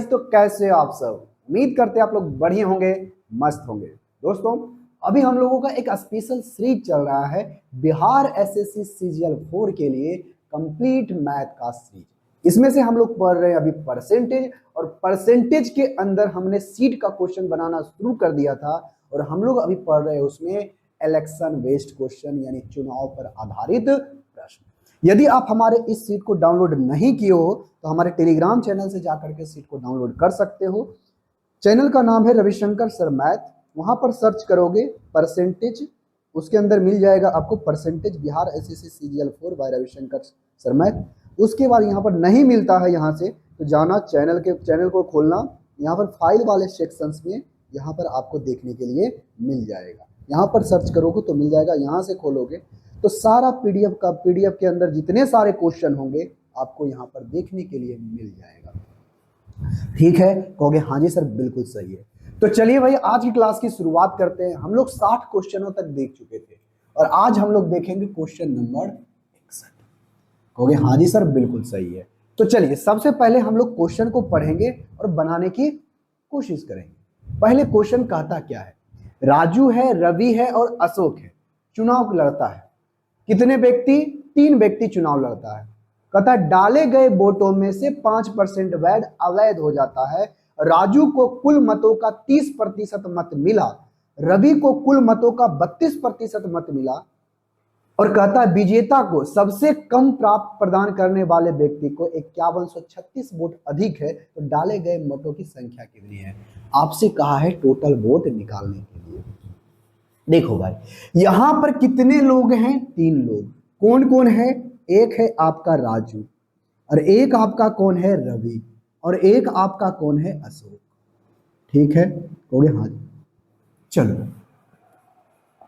तो कैसे हो आप सब। उम्मीद करते हैं आप लोग बढ़िया होंगे, मस्त होंगे। दोस्तों, अभी हम लोगों का एक स्पेशल सीरीज चल रहा है बिहार एसएससी सीजीएल 4 के लिए कंप्लीट मैथ का सीरीज। इसमें से हम लोग पढ़ रहे हैं अभी परसेंटेज, और परसेंटेज के अंदर हमने सीट का क्वेश्चन बनाना शुरू कर दिया था, और हम लोग अभी पढ़ रहे हैं उसमें इलेक्शन बेस्ड क्वेश्चन, यानी चुनाव पर आधारित प्रश्न। यदि आप हमारे इस सीट को डाउनलोड नहीं किए हो तो हमारे टेलीग्राम चैनल से जाकर के सीट को डाउनलोड कर सकते हो। चैनल का नाम है रविशंकर सर मैथ। वहां पर सर्च करोगे परसेंटेज, उसके अंदर मिल जाएगा आपको percentage Bihar SSC CGL 4 by Ravishankar sir math. उसके बाद यहाँ पर नहीं मिलता है यहाँ से तो जाना चैनल को खोलना, यहाँ पर फाइल वाले सेक्शंस में यहाँ पर आपको देखने के लिए मिल जाएगा। यहाँ पर सर्च करोगे तो मिल जाएगा, यहाँ से खोलोगे तो सारा पीडीएफ के अंदर जितने सारे क्वेश्चन होंगे आपको यहाँ पर देखने के लिए मिल जाएगा। ठीक है, कहोगे हाँ जी सर बिल्कुल सही है। तो चलिए भाई आज की क्लास की शुरुआत करते हैं। हम लोग 60 क्वेश्चनों तक देख चुके थे और आज हम लोग देखेंगे क्वेश्चन नंबर 61। कहोगे हाँ जी सर बिल्कुल सही है। तो चलिए सबसे पहले हम लोग क्वेश्चन को पढ़ेंगे और बनाने की कोशिश करेंगे। पहले क्वेश्चन कहता क्या है, राजू है, रवि है और अशोक है, चुनाव लड़ता है। कितने व्यक्ति? 3 व्यक्ति चुनाव लड़ता है। कहता है डाले गए वोटों में से 5% वैध अवैध हो जाता है। राजू को कुल मतों का 30% मत मिला, रवि को कुल मतों का 32% मत मिला, और कहता है विजेता को सबसे कम प्राप्त प्रदान करने वाले व्यक्ति को 5136 वोट अधिक है, तो डाले गए मतों की संख्या कितनी है। आपसे कहा है टोटल वोट निकालने के लिए। देखो भाई यहां पर कितने लोग हैं? 3 लोग। कौन कौन है? एक है आपका राजू, और एक आपका कौन है? रवि, और एक आपका कौन है? अशोक। ठीक है, कहोगे हाँ जी। चलो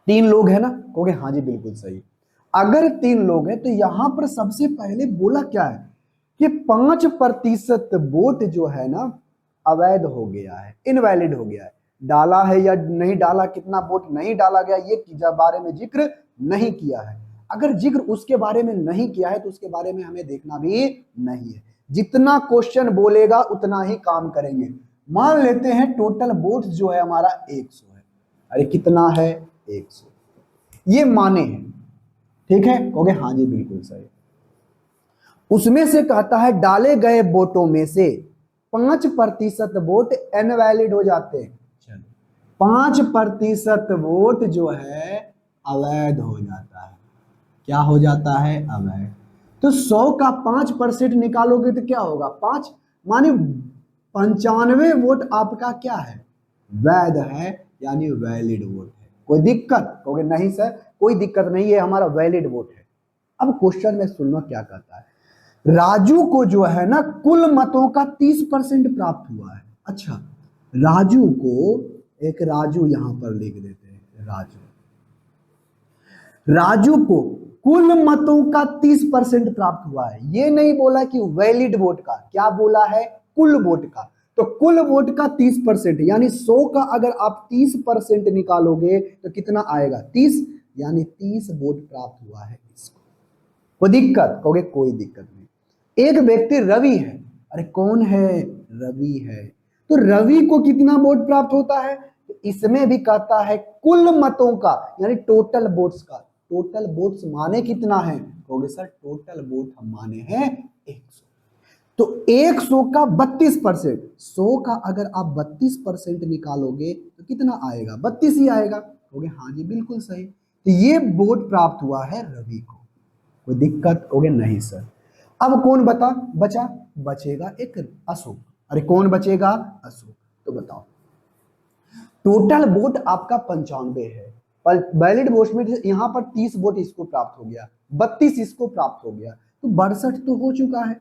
3 लोग है ना, कहोगे हाँ जी बिल्कुल सही। अगर 3 लोग हैं तो यहां पर सबसे पहले बोला क्या है कि 5% वोट जो है ना अवैध हो गया है, इनवैलिड हो गया है। डाला है या नहीं डाला, कितना वोट नहीं डाला गया, ये बारे में जिक्र नहीं किया है। अगर जिक्र उसके बारे में नहीं किया है तो उसके बारे में हमें देखना भी नहीं है। जितना क्वेश्चन बोलेगा उतना ही काम करेंगे। मान लेते हैं टोटल वोट जो है हमारा 100 है। अरे कितना है? 100। ये माने हैं, ठीक है, कहोगे हाँ जी बिल्कुल सही। उसमें से कहता है डाले गए वोटों में से 5% वोट इनवैलिड हो जाते हैं। 5% वोट जो है अवैध हो जाता है। क्या हो जाता है? अवैध। तो 100 का 5% निकालोगे तो क्या होगा? 5 माने 95 वोट आपका क्या है? वैध है, यानी वैलिड वोट है। कोई दिक्कत? कहोगे नहीं सर कोई दिक्कत नहीं है, हमारा वैलिड वोट है। अब क्वेश्चन में सुनना क्या कहता है। राजू को जो है ना कुल मतों का 30% प्राप्त हुआ है। अच्छा, राजू को एक राजू यहां पर लिख देते हैं। राजू को कुल मतों का 30% प्राप्त हुआ है। ये नहीं बोला कि वैलिड वोट का, क्या बोला है? कुल वोट का। तो कुल वोट का 30% यानी 100 का अगर आप 30% निकालोगे तो कितना आएगा? 30, यानी 30 वोट प्राप्त हुआ है इसको। कोई दिक्कत? कहोगे कोई दिक्कत नहीं। एक व्यक्ति रवि है। अरे कौन है? रवि है। तो रवि को कितना वोट प्राप्त होता है? तो इसमें भी कहता है कुल मतों का, यानी टोटल वोट्स का। टोटल वोट्स माने कितना है? कहोगे सर टोटल वोट हम माने हैं 100। तो 100 का 32%, 100 का अगर आप 32% निकालोगे तो कितना आएगा? 32 ही आएगा। कहोगे हाँ जी बिल्कुल सही। तो ये वोट प्राप्त हुआ है रवि को। कोई दिक्कत? कहोगे नहीं सर। अब कौन बचा? बचेगा एक अशोक। अरे कौन बचेगा? अशोक। तो बताओ टोटल वोट आपका 95 है, पर वैलिड वोट में यहां पर 30 वोट इसको प्राप्त हो गया, 32 इसको प्राप्त हो गया, तो 62 तो हो चुका है।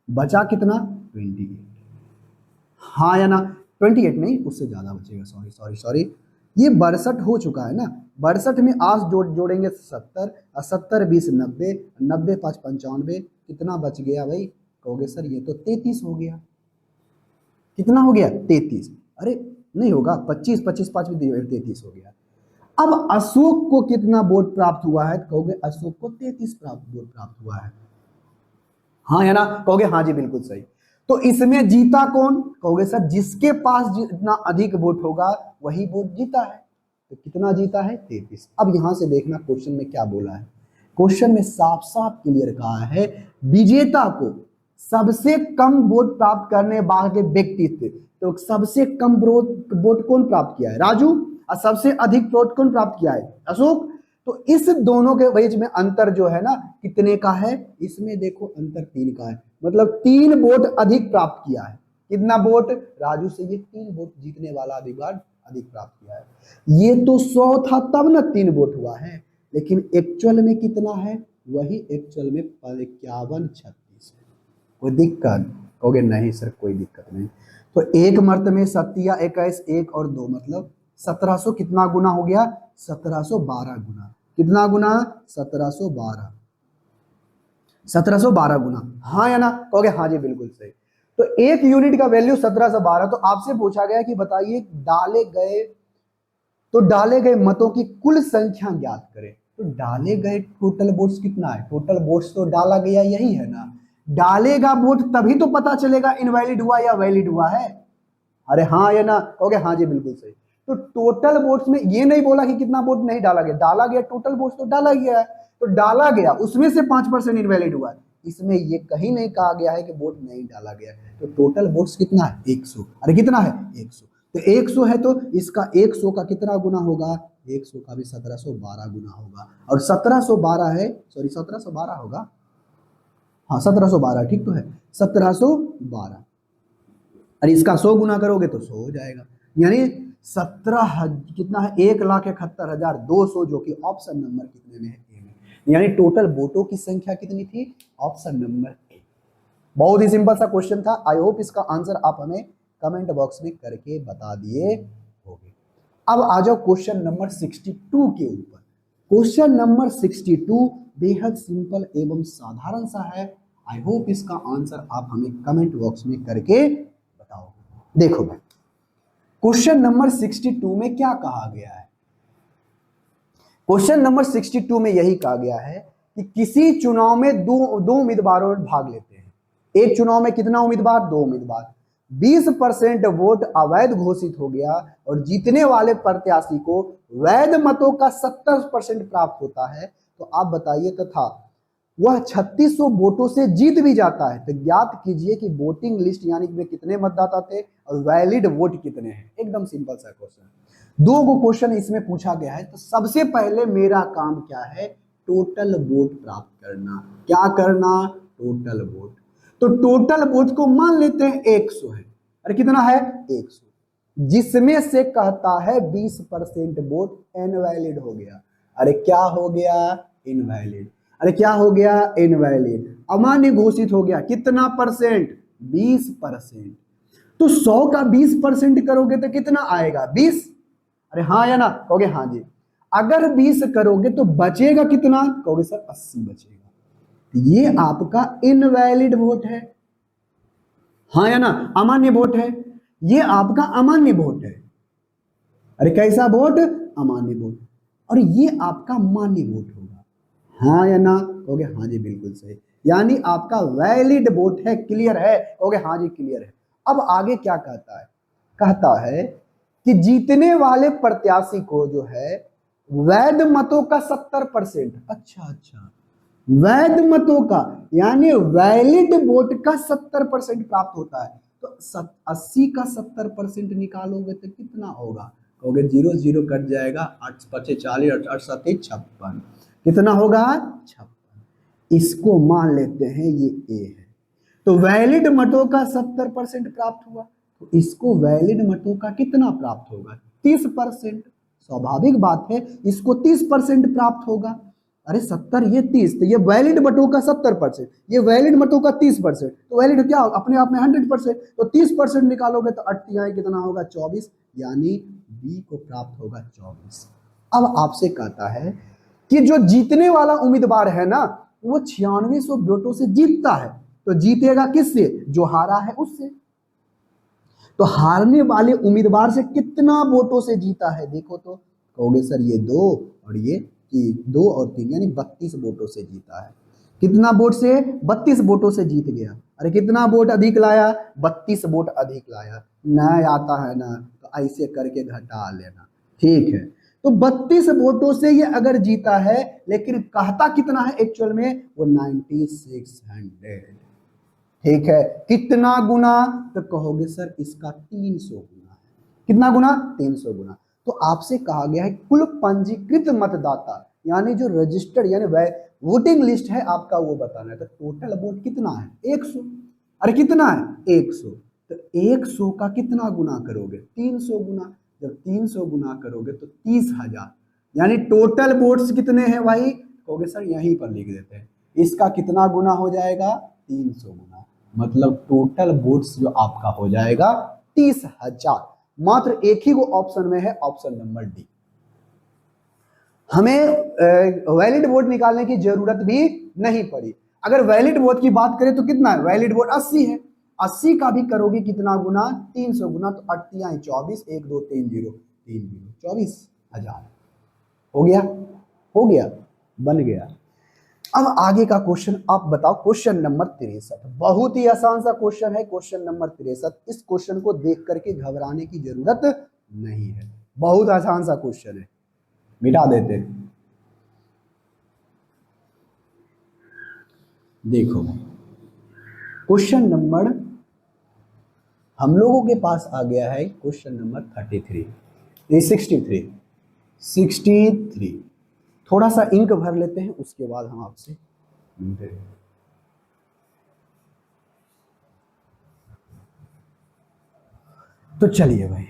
बचा कितना? 28। हाँ या ना? 28 नहीं, उससे ज्यादा बचेगा। सॉरी, ये 62 हो चुका है ना। 62 में आज जोड़ेंगे 70, 70 20 90, 90 5 95, कितना बच गया भाई? कहोगे सर ये तो 33 हो गया। कितना हो गया? 33। अरे नहीं होगा, 25 25 5 में 33 हो गया। अब अशोक को कितना वोट प्राप्त हुआ है? कहोगे अशोक को 33 वोट प्राप्त हुआ है। हाँ है ना? कहोगे हाँ जी बिल्कुल सही। तो इसमें जीता कौन? कहोगे सर जिसके पास जितना अधिक वोट होगा वही वोट जीता है। तो कितना जीता है? 33। अब यहां से देखना क्वेश्चन में क्या बोला है। क्वेश्चन में साफ साफ क्लियर कहा है विजेता को सबसे कम वोट प्राप्त करने वाले व्यक्ति थे। तो सबसे कम वोट कौन प्राप्त किया है? राजू। और सबसे अधिक वोट कौन प्राप्त किया है? अशोक। तो इस दोनों के बीच में अंतर जो है ना कितने का है? इसमें देखो अंतर 3 का है, मतलब 3 वोट अधिक प्राप्त किया है। कितना वोट? राजू से ये 3 वोट जीतने वाला अधिक प्राप्त किया है। ये तो 100 था तब ना 3 वोट हुआ है, लेकिन एक्चुअल में कितना है? वही एक्चुअल में 51-36 है। कोई दिक्कत? कहोगे नहीं सर कोई दिक्कत नहीं। तो एक मर्त में 21 1 और 2 मतलब 1700 कितना गुना हो गया? 1712 गुना। कितना गुना? 1712। 1712 गुना, हाँ या ना? कहोगे हाँ जी बिल्कुल सही। तो एक यूनिट का वैल्यू 1712। तो आपसे पूछा गया कि बताइए डाले गए मतों की कुल संख्या ज्ञात करें। तो डाले गए टोटल वोट्स कितना है? टोटल वोट्स तो डाला गया यही है ना। डालेगा वोट तभी तो पता चलेगा इनवैलिड हुआ या वैलिड हुआ है। अरे हाँ या ना? कहोगे हाँ जी बिल्कुल सही। तो टोटल वोट्स में ये नहीं बोला कि कितना वोट नहीं डाला गया, डाला गया टोटल वोट्स तो डाला गया है। तो डाला गया उसमें से 5% इनवैलिड हुआ है। इसमें ये कहीं नहीं कहा गया है कि वोट नहीं डाला गया है। तो टोटल वोट्स कितना है? 100। अरे कितना है? 100। तो 100 है तो इसका 100 का कितना गुना होगा? 100 का भी 1712 गुना होगा। और 1712 है, सॉरी 1712 होगा, हाँ 1712 ठीक तो है, 1712। और इसका 100 गुना करोगे तो 100 हो जाएगा, यानी 17 कितना है? 1,71,200, जो कि ऑप्शन नंबर कितने में है? ए में। यानी टोटल वोटों की संख्या कितनी थी? Option number A. बहुत ही सिंपल सा क्वेश्चन था। आई होप इसका आंसर आप हमें कमेंट बॉक्स में करके बता दिए होंगे। अब आ जाओ क्वेश्चन नंबर 62 के ऊपर। क्वेश्चन नंबर 62 बेहद सिंपल एवं साधारण सा है। आई होप इसका आंसर आप हमें कमेंट बॉक्स में करके बताओगे। देखो भाई क्वेश्चन नंबर 62 में क्या कहा गया है? क्वेश्चन नंबर 62 में यही कहा गया है कि किसी चुनाव में दो उम्मीदवारों भाग लेते हैं। एक चुनाव में कितना उम्मीदवार? 2 उम्मीदवार। 20% वोट अवैध घोषित हो गया और जीतने वाले प्रत्याशी को वैध मतों का 70% प्राप्त होता है। तो आप बताइए तथा वह 3600 वोटों से जीत भी जाता है, तो ज्ञात कीजिए कि वोटिंग लिस्ट यानी कि वैलिड मतदाता थे और वैलिड वोट कितने हैं। एकदम सिंपल सा क्वेश्चन। 2 गो क्वेश्चन इसमें पूछा गया है। तो सबसे पहले मेरा काम क्या है? टोटल वोट प्राप्त करना। क्या करना? Total vote. तो टोटल वोट को मान लेते हैं 100 है। अरे कितना है? 100, जिसमें से कहता है 20% वोट इनवैलिड हो गया। अरे क्या हो गया? इनवैलिड। अरे क्या हो गया? इनवैलिड, अमान्य घोषित हो गया। कितना परसेंट? 20%। तो 100 का 20% करोगे तो कितना आएगा? 20। अरे हाँ या ना? कहोगे हाँ जी। अगर 20 करोगे तो बचेगा कितना? कहोगे सर 80 बचेगा। ये आपका इनवैलिड वोट है, हाँ या ना? अमान्य वोट है, ये आपका अमान्य वोट है। अरे कैसा वोट? अमान्य वोट। और ये आपका मान्य वोट होगा, हाँ या ना? कहोगे हाँ जी बिल्कुल सही। यानी आपका वैलिड वोट है। क्लियर है? कहोगे हाँ जी क्लियर है। अब आगे क्या कहता है? कहता है कि जीतने वाले प्रत्याशी को जो है वैध मतों का 70%, अच्छा, वैध मतों का यानी वैलिड वोट का 70% प्राप्त होता है। तो 80 का 70% निकालोगे तो कितना होगा? कहोगे 0 0 कट जाएगा, 8 5 40 8 7 56। कितना होगा? 56। इसको मान लेते हैं ये ए है। तो वैलिड मतों का 70% प्राप्त हुआ, तो इसको वैलिड मतों का कितना प्राप्त होगा? 30%। स्वाभाविक बात है इसको 30% प्राप्त होगा। अरे 70 ये 30, तो ये वैलिड मतों का 70%, ये वैलिड मतों का 30%। तो वैलिड क्या अपने आप में 100%। तो 30% निकालोगे तो 8 कितना होगा? 24, यानी बी को प्राप्त होगा 24। अब आपसे कहता है कि जो जीतने वाला उम्मीदवार है ना वो 9600 वोटों से जीतता है, तो जीतेगा किससे? जो हारा है उससे। तो हारने वाले उम्मीदवार से कितना वोटों से जीता है? देखो तो कहोगे सर ये 2 और ये 2 और 3 यानी 32 वोटों से जीता है। कितना वोट से? 32 वोटों से जीत गया। अरे कितना वोट अधिक लाया, 32 वोट अधिक लाया। न आता है ना तो ऐसे करके घटा लेना, ठीक है। तो 32 वोटों से ये अगर जीता है, लेकिन कहता कितना है एक्चुअल में, वो 9600। ठीक है, कितना गुना, तो कहोगे सर इसका 300 गुना है। कितना गुना, 300 गुना। तो आपसे कहा गया है कुल पंजीकृत मतदाता, यानी जो रजिस्टर्ड यानी वोटिंग लिस्ट है आपका, वो बताना है। तो टोटल वोट कितना है, 100। अरे कितना है, 100। तो 100 का कितना गुना करोगे, 300 गुना। जब 300 गुना करोगे तो 30,000, यानी टोटल वोट्स कितने हैं भाई, कहोगे सर यहीं पर लिख देते हैं। इसका कितना गुना हो जाएगा, 300 गुना। मतलब टोटल वोट्स जो आपका हो जाएगा 30,000। मात्र एक ही वो ऑप्शन में है, ऑप्शन नंबर डी। हमें वैलिड वोट निकालने की जरूरत भी नहीं पड़ी। अगर वैलिड वोट की बात करें तो कितना है, वैलिड वोट 80 है। 80 का भी करोगे कितना गुना, 300 गुना। तो 8 है 24, 1 2 3 0 3 0 24,000 हो गया, हो गया, बन गया। अब आगे का क्वेश्चन आप बताओ, क्वेश्चन नंबर 63। बहुत ही आसान सा क्वेश्चन है, क्वेश्चन नंबर 63। इस क्वेश्चन को देख करके घबराने की जरूरत नहीं है, बहुत आसान सा क्वेश्चन है, मिटा देते हैं। देखो क्वेश्चन नंबर हम लोगों के पास आ गया है, क्वेश्चन नंबर 63। थोड़ा सा इंक भर लेते हैं, उसके बाद हम आपसे मिलते हैं। तो चलिए भाई,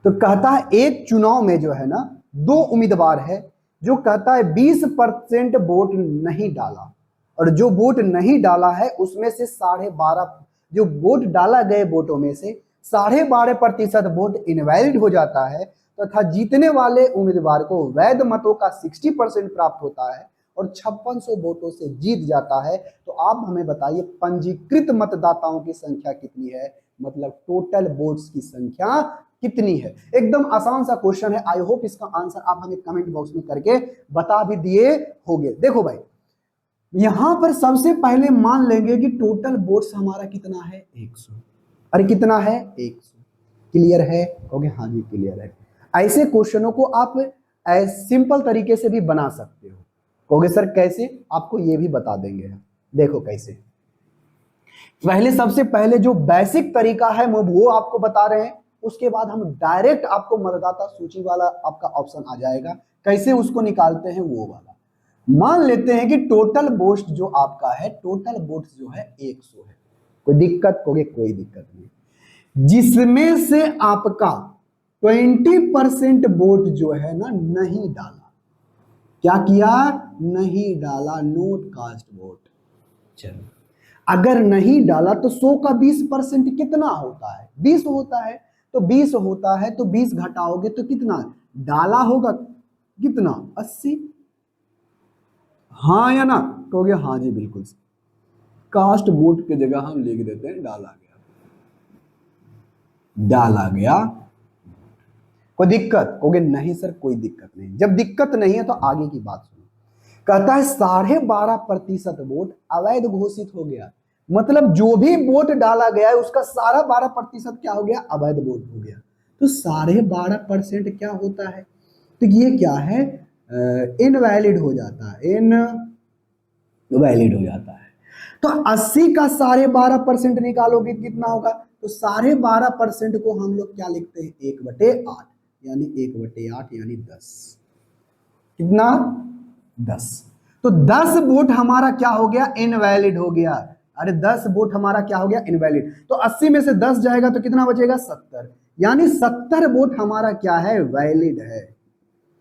तो कहता है एक चुनाव में जो है ना, 2 उम्मीदवार है। जो कहता है 20% वोट नहीं डाला, और जो वोट नहीं डाला है उसमें से 12.5, जो वोट डाला गए वोटों में से 12.5% वोट इनवैलिड हो जाता है, तथा जीतने वाले उम्मीदवार को वैध मतों का 60% प्राप्त होता है और 5600 वोटों से जीत जाता है। तो आप हमें बताइए पंजीकृत मतदाताओं की संख्या कितनी है, मतलब टोटल वोट्स की संख्या कितनी है। एकदम आसान सा क्वेश्चन है। आई होप इसका आंसर आप हमें कमेंट बॉक्स में करके बता भी दिए होंगे। देखो भाई, यहां पर सबसे पहले मान लेंगे कि टोटल वोट्स हमारा कितना है, 100। अरे कितना है, 100। क्लियर है, कहोगे हाँ जी क्लियर है। ऐसे क्वेश्चनों को आप सिंपल तरीके से भी बना सकते हो। कहोगे सर कैसे, आपको ये भी बता देंगे। देखो कैसे, पहले सबसे पहले जो बेसिक तरीका है वो आपको बता रहे हैं। उसके बाद हम डायरेक्ट आपको मतदाता सूची वाला आपका ऑप्शन आ जाएगा, कैसे उसको निकालते हैं वो वाला। मान लेते हैं कि टोटल वोट्स जो आपका है, टोटल वोट्स जो है 100 है। कोई दिक्कत, कहोगे कोई दिक्कत नहीं। जिसमें से आपका 20% वोट जो है ना नहीं डाला, क्या किया, नहीं डाला, नोट कास्ट वोट। चलो, अगर नहीं डाला तो 100 का 20% कितना होता है, 20 होता है। तो 20 होता है तो 20 घटाओगे तो कितना डाला होगा, कितना, 80। हाँ या ना, कहोगे हाँ जी बिल्कुल। कास्ट वोट की जगह हम लिख देते हैं डाला गया, डाला गया। कोई दिक्कत, कहोगे नहीं सर कोई दिक्कत नहीं। जब दिक्कत नहीं है तो आगे की बात सुनो। कहता है 12.5% वोट अवैध घोषित हो गया। मतलब जो भी वोट डाला गया है उसका 12.5% क्या हो गया, अवैध वोट हो गया। तो 12.5% क्या होता है, तो ये क्या है, इनवैलिड हो जाता है, इनवैलिड हो जाता है। तो 80 का 12.5% निकालोगे कितना होगा, तो 12.5% को हम लोग क्या लिखते हैं, 1/8, यानी 1/8 यानी 10। कितना, 10। तो 10 वोट हमारा क्या हो गया, इनवैलिड हो गया। अरे 10 वोट हमारा क्या हो गया, इनवैलिड। तो 80 में से 10 जाएगा तो कितना बचेगा, 70। यानी 70 वोट हमारा क्या है, वैलिड है।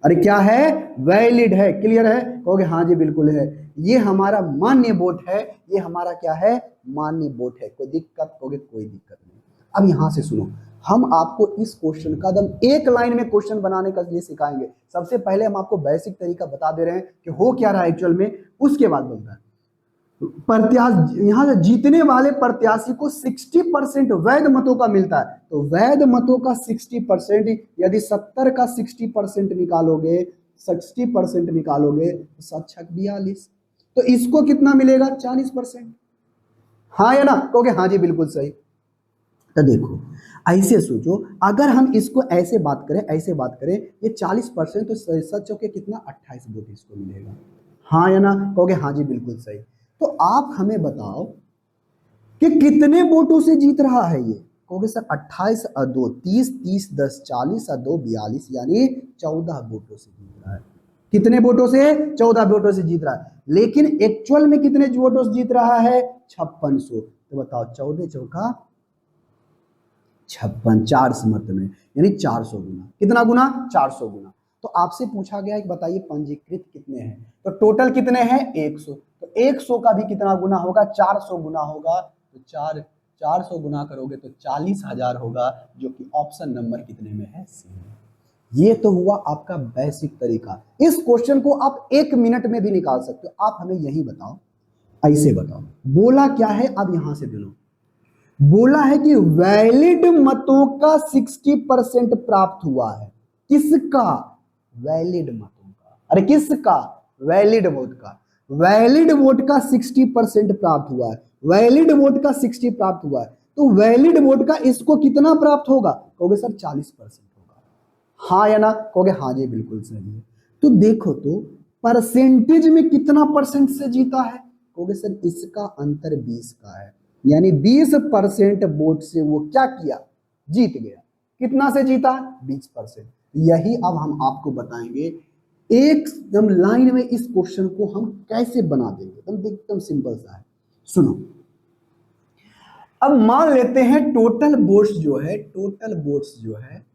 अरे क्या है, वैलिड है। क्लियर है, कहोगे हाँ जी बिल्कुल है। ये हमारा मान्य वोट है, ये हमारा क्या है, मान्य वोट है। कोई दिक्कत, कहोगे कोई दिक्कत नहीं। अब यहां से सुनो, हम आपको इस क्वेश्चन का एकदम एक लाइन में क्वेश्चन बनाने का लिए सिखाएंगे। सबसे पहले हम आपको बेसिक तरीका बता दे रहे हैं कि हो क्या रहा है एक्चुअल में, उसके बाद बोलता है प्रत्याशी, यहां से जीतने वाले प्रत्याशी को 60% वैध मतों का मिलता है। तो वैध मतों का 60%, यदि 70 का 60% निकालोगे, 60% निकालोगे तो 7 42, तो इसको कितना मिलेगा, 40%। हाँ या ना, कहोगे हाँ जी बिल्कुल सही। तो देखो ऐसे सोचो, अगर हम इसको ऐसे बात करें, ऐसे बात करें, ये 40% तो सच हो के कितना 28 वोट इसको मिलेगा। हाँ या ना, कहोगे हाँ जी बिल्कुल सही। तो आप हमें बताओ कि कितने वोटों से जीत रहा है ये। कहोगे सर 28 और 2 30, 30 10 40 और 2 42, यानी 14 वोटों से जीत रहा है। कितने वोटों से? 14 वोटों से जीत रहा है। लेकिन एक्चुअल में कितने वोटों से जीत रहा है? 5600। तो बताओ 14 चौका 56, 4 समर्थ में, यानी 400 गुना। कितना गुना? 400 गुना। तो आपसे पूछा गया है कि बताइए पंजीकृत कितने हैं, तो टोटल कितने हैं? 100। तो 100 का भी कितना गुना होगा? 400 गुना होगा। तो 400 गुना करोगे तो 40,000 होगा, जो कि ऑप्शन नंबर कितने में है? सी में। ये तो हुआ आपका बेसिक तरीका। इस क्वेश्चन को आप 1 मिनट में भी निकाल सकते हो। आप हमें यही बताओ, ऐसे बताओ, बोला क्या है? अब यहां से बोलो, बोला है कि वैलिड मतों का 60% प्राप्त हुआ है। किसका? वैलिड मतों का। अरे किसका? वैलिड वोट का। वैलिड वोट का 60% प्राप्त हुआ है। वैलिड वोट का 60 प्राप्त हुआ है, तो वैलिड वोट का इसको कितना प्राप्त होगा? कहोगे सर 40% होगा। हाँ या ना, कहोगे हाँ जी बिल्कुल सही है। तो देखो तो परसेंटेज में कितना परसेंट से जीता है? कहोगे सर इसका अंतर 20 का है, यानी 20% वोट से वो क्या किया? जीत गया। कितना से जीता? 20%। यही अब हम आपको बताएंगे एकदम लाइन में इस क्वेश्चन को हम कैसे बना देंगे। एकदम सिंपल सा है, सुनो। अब मान लेते हैं टोटल वोट्स जो है, टोटल वोट्स जो है,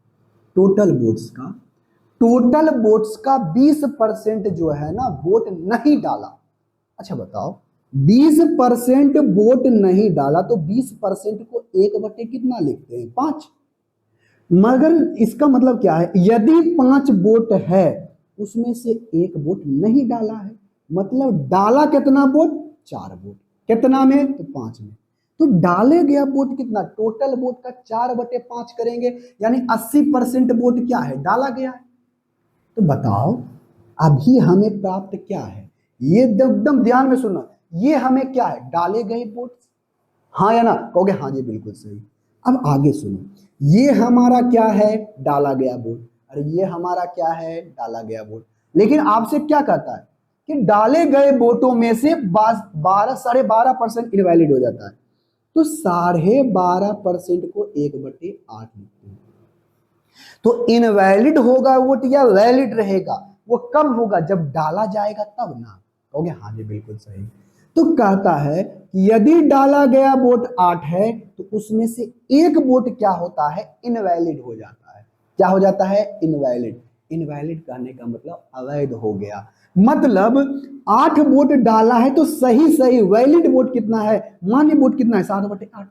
टोटल वोट्स का, टोटल वोट्स का 20% जो है ना वोट नहीं डाला। अच्छा बताओ, 20% वोट नहीं डाला तो 20% को 1 बटे कितना लिखते हैं? 5। मगर इसका मतलब क्या है? यदि 5 वोट है, उसमें से 1 वोट नहीं डाला है, मतलब डाला कितना वोट? 4 वोट। कितना में? तो 5 में। तो डाले गया वोट कितना? टोटल वोट का 4/5 करेंगे, यानी 80% वोट क्या है? डाला गया है। तो बताओ अभी हमें प्राप्त क्या है? ये एकदम ध्यान में सुनना, ये हमें क्या है? डाले गए वोट। हाँ या ना, कहोगे हाँ जी बिल्कुल सही। अब आगे सुनो, ये हमारा क्या है? डाला गया वोट। अरे ये हमारा क्या है? डाला गया वोट। लेकिन आपसे क्या कहता है कि डाले गए वोटों में से 12.5% इनवैलिड हो जाता है। तो 12.5% को 1/8 लिखते हैं। तो इनवैलिड होगा वोट या वैलिड रहेगा? वो कब होगा? जब डाला जाएगा तब ना। कहोगे हाँ जी बिल्कुल सही। तो कहता है कि यदि डाला गया वोट 8 है, तो उसमें से 1 वोट क्या होता है? इनवैलिड हो जाता है। क्या हो जाता है? इनवैलिड। इनवैलिड कहने का मतलब अवैध हो गया। मतलब 8 वोट डाला है तो सही सही वैलिड वोट कितना है? मान्य वोट कितना है? 7/8।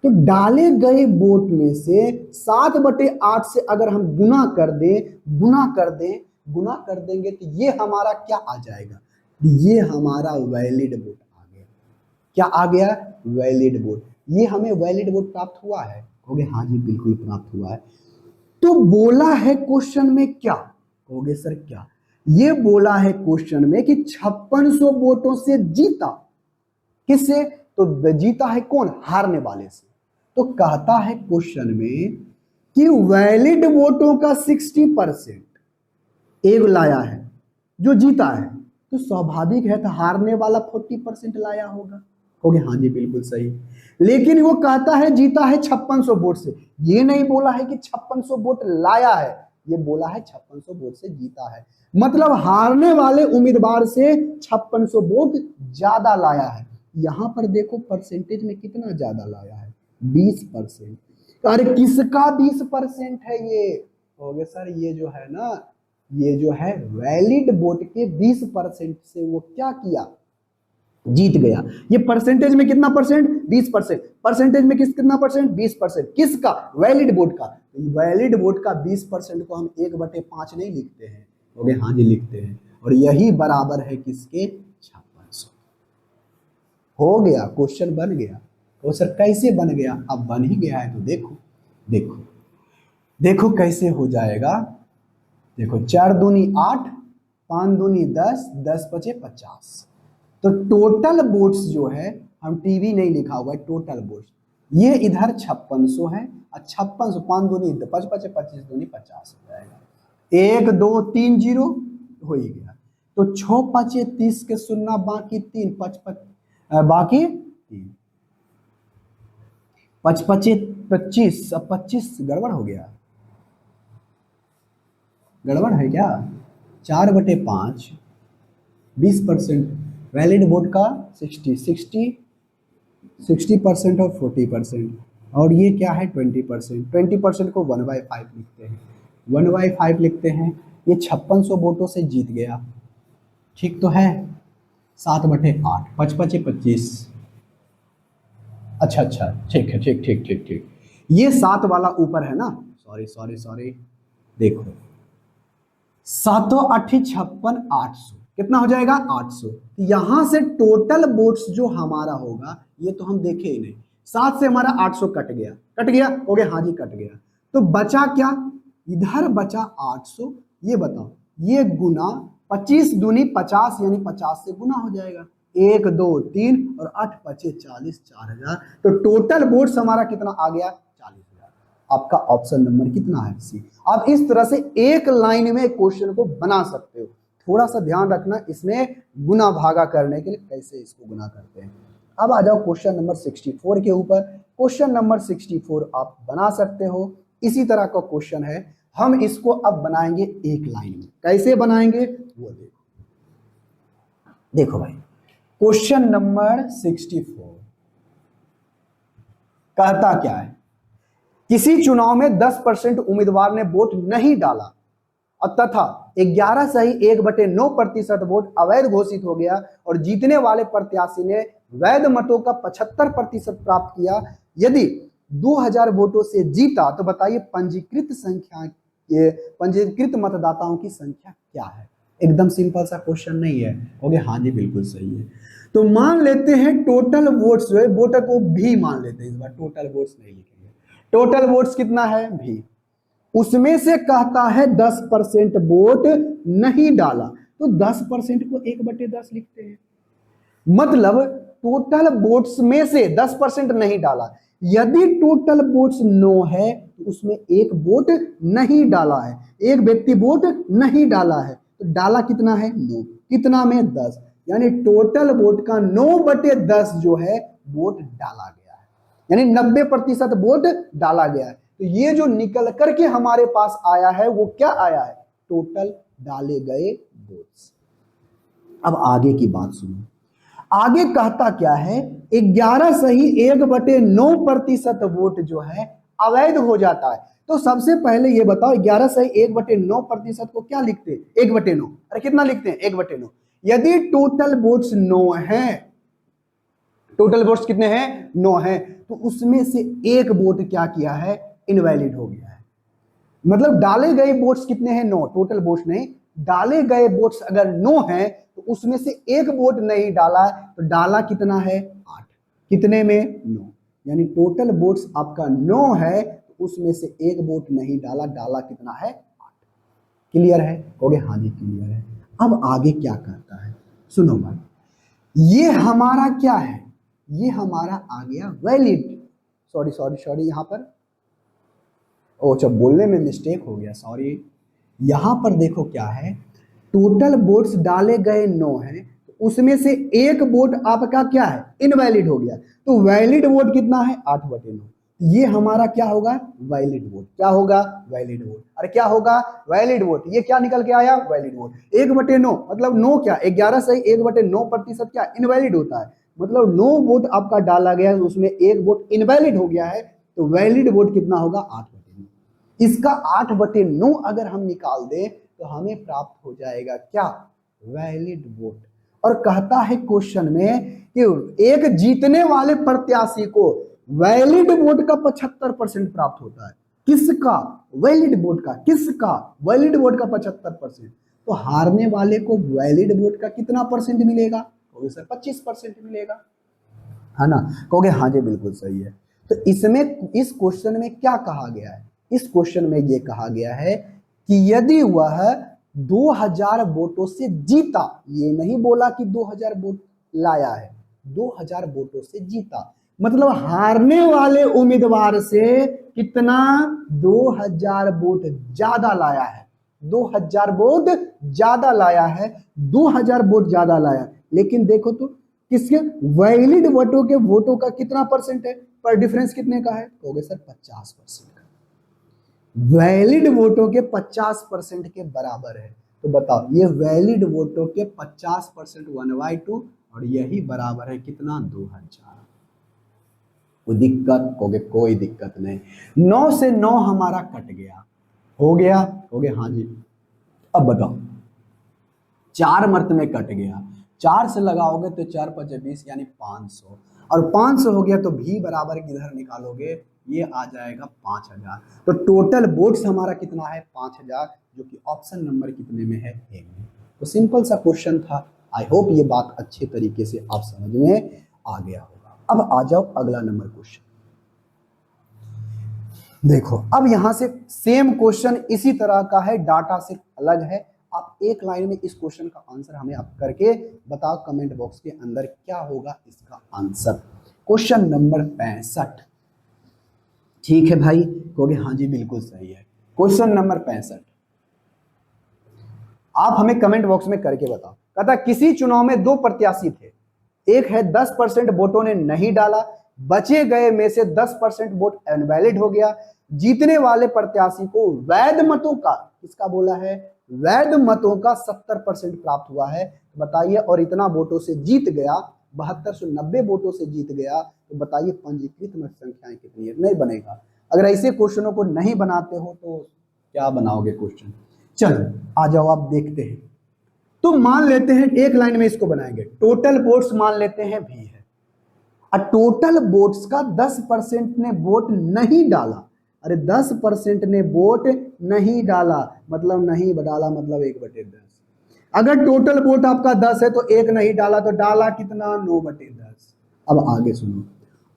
तो डाले गए वोट में से 7/8 से अगर हम गुना कर दें, गुना कर दें, गुना कर देंगे, तो ये हमारा क्या आ जाएगा? ये हमारा वैलिड वोट आ गया। क्या आ गया? Valid vote. ये हमें वैलिड वोट प्राप्त हुआ है। कहोगे हाँ जी बिल्कुल प्राप्त हुआ है। तो बोला है क्वेश्चन में क्या? कहोगे सर क्या? ये बोला है क्वेश्चन में कि 5600 वोटों से जीता। किससे? तो जीता है कौन? हारने वाले से। तो कहता है क्वेश्चन में कि वैलिड वोटों का 60% एक लाया है जो जीता है, तो स्वाभाविक है तो हारने वाला 40% लाया होगा। कहोगे हाँ जी बिल्कुल सही। लेकिन वो कहता है जीता है 5600 वोट से, ये नहीं बोला है कि 5600 वोट लाया है, ये बोला है 5600 वोट से जीता है। मतलब हारने वाले उम्मीदवार से 5600 वोट ज्यादा लाया है। यहां पर देखो परसेंटेज में कितना ज्यादा लाया है? 20%। अरे किसका 20% है ये? कहोगे सर ये जो है ना, ये जो है वैलिड वोट के 20% से वो क्या किया? जीत गया। ये परसेंटेज में कितना परसेंट? 20%। परसेंटेज में कितना परसेंट? 20%। किसका? वैलिड वोट का। वैलिड वोट का 20% को हम 1/5 नहीं लिखते हैं? बोले हाँ जी लिखते हैं। और यही बराबर है किसके? 5600। हो गया, क्वेश्चन बन गया। तो सर कैसे बन गया? अब बन ही गया है तो देखो, देखो देखो कैसे हो जाएगा। देखो 4 दूनी 8, 5 दूनी 10, 10 बचे 50। तो टोटल वोट्स जो है हम टीवी नहीं लिखा हुआ है, टोटल वोट्स। ये इधर 5600 है और 5600 5 दूनी 5 5 25 दूनी 50 हो जाएगा। 1 2 3 0 हो ही गया। तो 6 5 30 के सुनना, बाकी 3 5 बाकी 3 5 5 25। अब 25 गड़बड़ हो गया, गड़बड़ है क्या? 4/5 20%। वैलिड वोट का 60% और 40%। और ये क्या है? 20%। 20% को 1/5 लिखते हैं, 1/5 लिखते हैं। ये 5600 वोटों से जीत गया, ठीक तो है। 7/8 5 5 25। अच्छा अच्छा, ठीक है, ठीक ठीक ठीक ठीक। ये 7 वाला ऊपर है ना, सॉरी सॉरी सॉरी, देखो 7 8 56 800 कितना हो जाएगा? 800। यहां से टोटल वोट्स जो हमारा होगा, ये तो हम देखे ही नहीं। 7 से हमारा 800 कट गया, कट गया हो गया, हाँ जी कट गया। तो बचा क्या? इधर बचा 800। ये बताओ, ये गुना 25 दूनी 50, यानी 50 से गुना हो जाएगा। 1 2 3 और 8 5 40, 4000। तो टोटल वोट्स हमारा कितना आ गया? 40,000। आपका ऑप्शन नंबर कितना है? सी। आप इस तरह से एक लाइन में क्वेश्चन को बना सकते हो। थोड़ा सा ध्यान रखना इसमें, गुना भागा करने के लिए कैसे इसको गुना करते हैं। अब आ जाओ क्वेश्चन नंबर 64 के ऊपर। क्वेश्चन नंबर 64 आप बना सकते हो। इसी तरह का क्वेश्चन है, हम इसको अब बनाएंगे एक लाइन में। कैसे बनाएंगे वो देखो। देखो भाई, क्वेश्चन नंबर 64 कहता क्या है? किसी चुनाव में 10% उम्मीदवार ने वोट नहीं डाला और तथा 11 सही 1/9% वोट अवैध घोषित हो गया और जीतने वाले प्रत्याशी ने वैध मतों का 75% प्राप्त किया। यदि 2000 वोटों से जीता तो बताइए पंजीकृत मतदाताओं की संख्या क्या है? एकदम सिंपल सा क्वेश्चन नहीं है। ओके, हाँ जी बिल्कुल सही है। तो मान लेते हैं टोटल वोट्स जो है, वोटर को भी मान लेते हैं, इस बार टोटल वोट्स नहीं लिखेंगे। टोटल वोट्स कितना है? भी। उसमें से कहता है 10% वोट नहीं डाला, तो 10% को 1/10 लिखते हैं। मतलब टोटल वोट्स में से 10% नहीं डाला। यदि टोटल वोट्स 9 है तो उसमें एक वोट नहीं डाला है, एक व्यक्ति वोट नहीं डाला है, तो डाला कितना है? 9। कितना में? 10। यानी टोटल वोट का 9/10 जो है वोट डाला गया है, यानी 90% वोट डाला गया है। तो ये जो निकल करके हमारे पास आया है वो क्या आया है? टोटल डाले गए वोट्स। अब आगे की बात सुनो। आगे कहता क्या है? 11 सही 1/9% वोट जो है अवैध हो जाता है। तो सबसे पहले ये बताओ, 11 सही 1/9% को क्या लिखते हैं? 1/9। अरे कितना लिखते हैं? 1/9। यदि टोटल वोट्स 9 है, टोटल वोट्स कितने हैं? 9 है, तो उसमें से एक वोट क्या किया है? इनवैलिड हो गया है। मतलब डाले गए वोट्स कितने हैं? 9। टोटल वोट्स नहीं, डाले गए वोट्स अगर 9 हैं तो उसमें से एक वोट नहीं डाला है, तो डाला कितना है? 8। कितने में? 9। यानी टोटल वोट्स आपका 9 है, तो उसमें से एक वोट नहीं डाला, डाला कितना है? 8। क्लियर है? कहोगे हाँ जी क्लियर है। अब आगे क्या कहता है सुनो भाई, ये हमारा क्या है? ये हमारा आ गया वैलिड। सॉरी सॉरी सॉरी, यहां पर अच्छा बोलने में मिस्टेक हो गया, सॉरी। यहां पर देखो क्या है, टोटल वोट्स डाले गए 9 हैं, तो उसमें से एक वोट आपका क्या है? इनवैलिड हो गया। तो वैलिड वोट कितना है? 8/9। ये हमारा क्या होगा? Valid vote. क्या होगा? Valid vote. अरे क्या होगा? Valid vote. ये क्या निकल के आया? Valid vote. 1/9 मतलब 9 क्या? 11 सही 1/9% क्या? इनवैलिड होता है। मतलब 9 वोट आपका डाला गया है, उसमें एक वोट इनवैलिड हो गया है, तो वैलिड वोट कितना होगा? 8/9। इसका 8/9 अगर हम निकाल दें तो हमें प्राप्त हो जाएगा क्या? Valid vote. और कहता है क्वेश्चन में कि एक जीतने वाले प्रत्याशी को वैलिड वोट का 75% प्राप्त होता है। किसका? वैलिड वोट का। किसका? वैलिड वोट का 75%। तो हारने वाले को वैलिड वोट का कितना परसेंट मिलेगा? कहोगे सर 25% मिलेगा, है ना? कहोगे हाँ जी बिल्कुल सही है। तो इसमें, इस क्वेश्चन में क्या कहा गया है? इस क्वेश्चन में यह कहा गया है कि यदि वह 2000 वोटों से जीता, ये नहीं बोला कि 2000 वोट लाया है, 2000 वोटों से जीता। मतलब हारने वाले उम्मीदवार से कितना 2000 वोट ज्यादा लाया है, 2000 वोट ज्यादा लाया है, 2000 वोट ज्यादा लाया। लेकिन देखो तो किसके वैलिड वोटों का कितना परसेंट है, पर डिफरेंस कितने का है, कहोगे सर 50% का। वैलिड वोटों के 50% के बराबर है। तो बताओ ये वैलिड वोटों के 50% 1/2 और यही बराबर है कितना 2000। कोई दिक्कत, कहोगे कोई दिक्कत नहीं। 9 से 9 हमारा कट गया, हो गया, कहोगे हाँ जी। अब बताओ 4 मर्त में कट गया, 4 से लगाओगे तो 4 × 5 = 20 यानी 500, और 500 हो गया तो भी बराबर किधर निकालोगे, ये आ जाएगा 5000। तो टोटल वोट्स हमारा कितना है 5000, जो कि ऑप्शन नंबर कितने में है, ए में। तो सिंपल सा क्वेश्चन था। आई होप ये बात अच्छे तरीके से आप समझ में आ गया होगा। अब आ जाओ अगला नंबर क्वेश्चन। देखो अब यहां से सेम क्वेश्चन इसी तरह का है, डाटा सिर्फ अलग है। आप एक लाइन में इस क्वेश्चन का आंसर हमें आप करके बताओ कमेंट बॉक्स के अंदर क्या होगा इसका आंसर। Question number 65। ठीक है भाई, कहोगे हाँ जी बिल्कुल सही है। क्वेश्चन नंबर 65 आप हमें कमेंट बॉक्स में करके बताओ। कहता किसी चुनाव में 2 प्रत्याशी थे, एक है 10% वोटों ने नहीं डाला, बचे गए में से 10% वोट इनवैलिड हो गया, जीतने वाले प्रत्याशी को वैध मतों का, किसका बोला है, वैध मतों का 70% प्राप्त हुआ है। तो बताइए, और इतना वोटों से जीत गया, 7290 वोटों से जीत गया, तो बताइए पंजीकृत मत संख्याएं कितनी है। नहीं बनेगा। अगर ऐसे क्वेश्चनों को नहीं बनाते हो तो क्या बनाओगे क्वेश्चन। चलो आ जाओ आप देखते हैं। तो मान लेते हैं एक लाइन में इसको बनाएंगे, टोटल वोट्स मान लेते हैं भी है, और टोटल वोट्स का 10% ने वोट नहीं डाला। अरे 10% ने वोट नहीं डाला, मतलब नहीं डाला मतलब 1/10। अगर टोटल वोट आपका 10 है तो एक नहीं डाला, तो डाला कितना 9/10। अब आगे सुनो,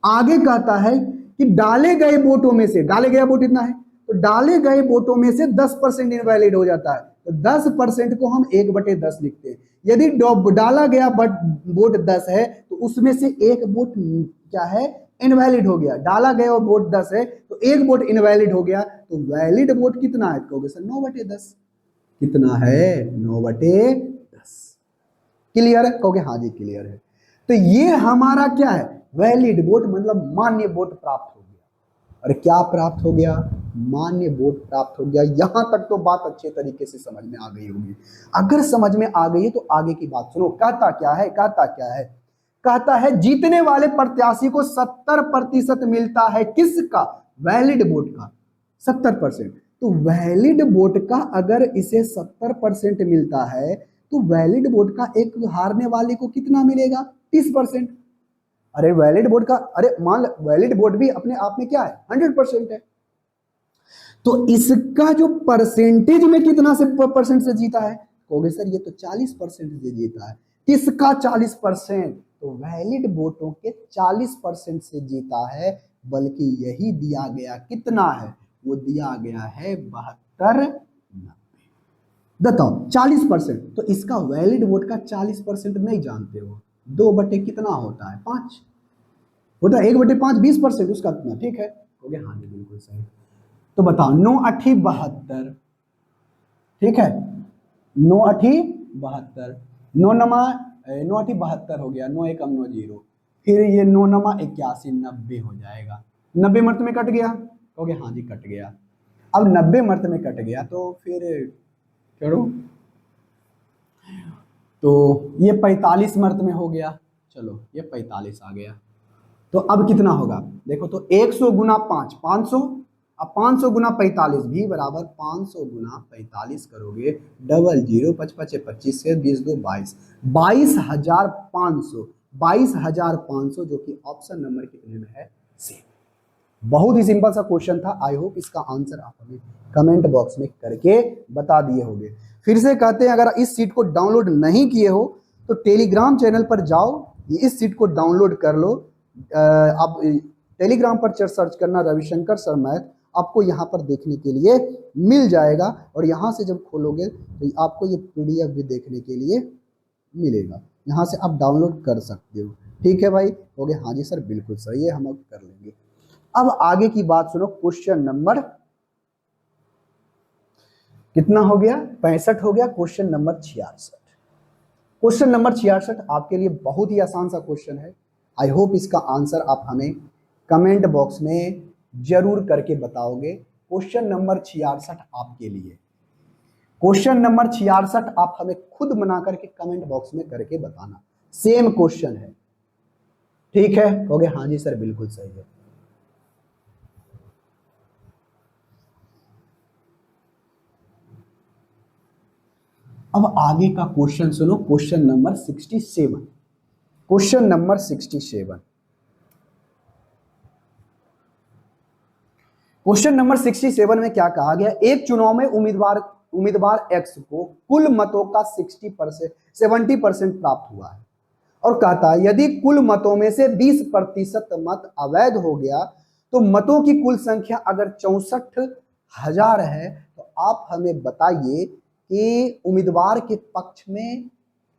आगे कहता है कि डाले गए वोटों में से, डाले गया वोट इतना है, तो डाले गए वोटों में से 10% इनवैलिड हो जाता है। तो 10% को हम 1/10 लिखते हैं। यदि डाला गया वोट 10 है तो उसमें से एक वोट क्या है, इनवैलिड हो गया। डाला गया वोट 10 है तो एक वोट इनवैलिड हो गया, तो वैलिड वोट कितना है, कहोगे सर 9/10। कितना है 9/10। क्लियर है, कहोगे हाँ जी क्लियर है। तो ये हमारा क्या है, वैलिड वोट, मतलब मान्य वोट प्राप्त हो गया। अरे क्या प्राप्त हो गया, मान्य वोट प्राप्त हो गया। यहां तक तो बात अच्छे तरीके से समझ में आ गई होगी। अगर समझ में आ गई है तो आगे की बात सुनो। कहता क्या है, कहता क्या है, कहता है जीतने वाले प्रत्याशी को 70% मिलता है, किसका, वैलिड वोट का 70%। तो वैलिड वोट का अगर इसे 70% मिलता है तो वैलिड वोट का एक हारने वाले को कितना मिलेगा, 30%। अरे वैलिड वोट का, अरे मान वैलिड वोट भी अपने आप में क्या है, 100% है। तो इसका जो परसेंटेज में कितना से परसेंट से जीता है, कहोगे सर ये तो 40% से जीता है। किसका 40%, तो वैलिड वोटों के 40% से जीता है। बल्कि यही दिया गया कितना है, वो दिया गया है 72-90। बताओ 40%, तो इसका वैलिड वोट का 40% नहीं जानते हो, 2 कितना होता है 5 होता है, 1/5 20% उसका कितना, ठीक है, हो गया हाँ जी बिल्कुल सही। तो बताओ 9 × 8 = 72, ठीक है, 9 × 8 = 72, 9 × 8 = 72 हो गया, 9 × 1 = 9 0, फिर ये 9 × 81 90 हो जाएगा। 90 मर्त में कट गया, कहोगे हाँ जी कट गया। अब 90 मर्त में कट गया तो फिर करो, तो ये 45 मर्त में हो गया, चलो ये 45 आ गया। तो अब कितना होगा, देखो तो 100 × 5 500, अब 500 × 45 भी बराबर 500 × 45 करोगे, 00 5 5 25 से 20 2 22, 22,500, 22,500 जो कि ऑप्शन नंबर कितने में है, सी। बहुत ही सिंपल सा क्वेश्चन था। आई होप इसका आंसर आप हमें कमेंट बॉक्स में करके बता दिए होंगे। फिर से कहते हैं, अगर इस सीट को डाउनलोड नहीं किए हो तो टेलीग्राम चैनल पर जाओ, इस सीट को डाउनलोड कर लो। आप टेलीग्राम पर सर्च करना रविशंकर सर मैथ, आपको यहाँ पर देखने के लिए मिल जाएगा। और यहाँ से जब खोलोगे तो आपको ये PDF भी देखने के लिए मिलेगा, यहाँ से आप डाउनलोड कर सकते हो। ठीक है भाई, हो गया, हाँ जी सर बिल्कुल सही है, हम अब कर लेंगे। अब आगे की बात सुनो, क्वेश्चन नंबर कितना हो गया, 65 हो गया। Question number 66। क्वेश्चन नंबर 66 आपके लिए बहुत ही आसान सा क्वेश्चन है। आई होप इसका आंसर आप हमें कमेंट बॉक्स में जरूर करके बताओगे। क्वेश्चन नंबर 66 आपके लिए, क्वेश्चन नंबर 66 आप हमें खुद बना करके कमेंट बॉक्स में करके बताना। सेम क्वेश्चन है, ठीक है, हो गया, हाँ जी सर बिल्कुल सही है। अब आगे का क्वेश्चन सुनो, question number 67। Question number 67, question number 67 में क्या कहा गया, एक चुनाव में उम्मीदवार उम्मीदवार एक्स को कुल मतों का 70% प्राप्त हुआ है, और कहता है यदि कुल मतों में से 20% मत अवैध हो गया तो मतों की कुल संख्या अगर 64,000 है, तो आप हमें बताइए कि उम्मीदवार के पक्ष में,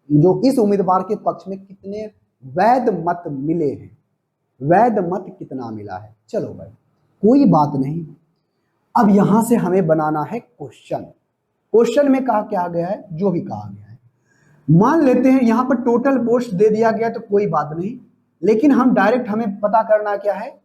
जो इस उम्मीदवार के पक्ष में कितने वैध मत मिले हैं, वैध मत कितना मिला है। चलो भाई कोई बात नहीं, अब यहां से हमें बनाना है क्वेश्चन। क्वेश्चन में कहा क्या गया है, जो भी कहा गया है मान लेते हैं। यहां पर टोटल वोट्स दे दिया गया तो कोई बात नहीं, लेकिन हम डायरेक्ट हमें पता करना क्या है,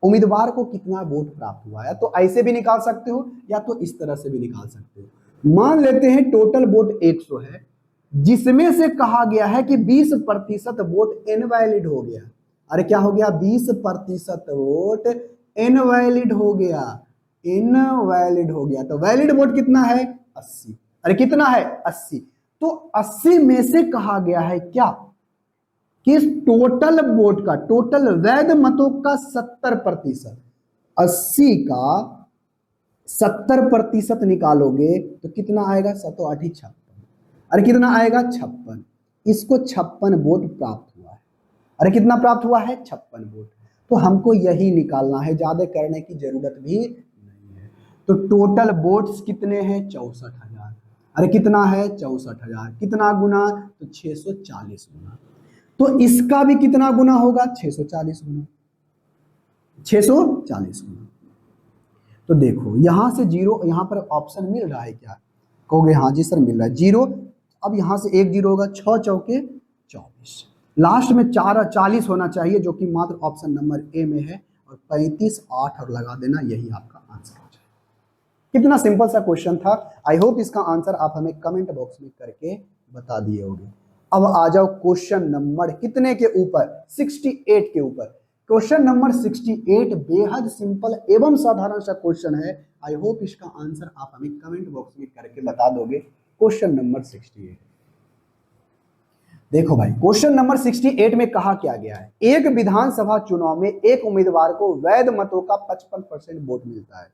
उम्मीदवार को कितना वोट प्राप्त हुआ है। तो ऐसे भी निकाल सकते हो या तो इस तरह से भी निकाल सकते हो। मान लेते हैं टोटल वोट 100 है, जिसमें से कहा गया है कि 20% वोट इनवैलिड हो गया। अरे क्या हो गया, 20% वोट इनवैलिड हो गया, इनवैलिड हो गया। तो वैलिड वोट कितना है, 80। अरे कितना है, 80। तो 80 में से कहा गया है क्या, कि टोटल वोट का, टोटल वैध मतों का 70%, 80 का 70% निकालोगे तो कितना आएगा, 7 8 56। अरे कितना आएगा, 56। इसको 56 वोट प्राप्त हुआ है। अरे कितना प्राप्त हुआ है, 56 वोट। तो हमको यही निकालना है, ज्यादा करने की जरूरत भी नहीं है। तो टोटल वोट्स कितने हैं, 64,000। अरे कितना है, 64,000। कितना गुना, तो 640 गुना। तो इसका भी कितना गुना होगा, 640 गुना, 640 गुना। तो देखो यहां से जीरो, यहां पर ऑप्शन मिल रहा है क्या, कहोगे हाँ जी सर मिल रहा है, जीरो। अब यहां से एक जीरो होगा, 6 चौके 24, लास्ट में 40 होना चाहिए, जो कि मात्र ऑप्शन नंबर ए में है। और 35 8 और लगा देना, यही आपका आंसर हो जाए। कितना सिंपल सा क्वेश्चन था। आई होप इसका आंसर आप हमें कमेंट बॉक्स में करके बता दिए होंगे। अब आ जाओ क्वेश्चन नंबर कितने के ऊपर, 68 के ऊपर। क्वेश्चन नंबर 68 बेहद सिंपल एवं साधारण सा क्वेश्चन है। आई होप इसका आंसर आप हमें कमेंट बॉक्स में करके बता दोगे। क्वेश्चन नंबर 68, देखो भाई क्वेश्चन नंबर 68 में कहा क्या गया है, एक विधानसभा चुनाव में एक उम्मीदवार को वैध मतों का 55% वोट मिलता है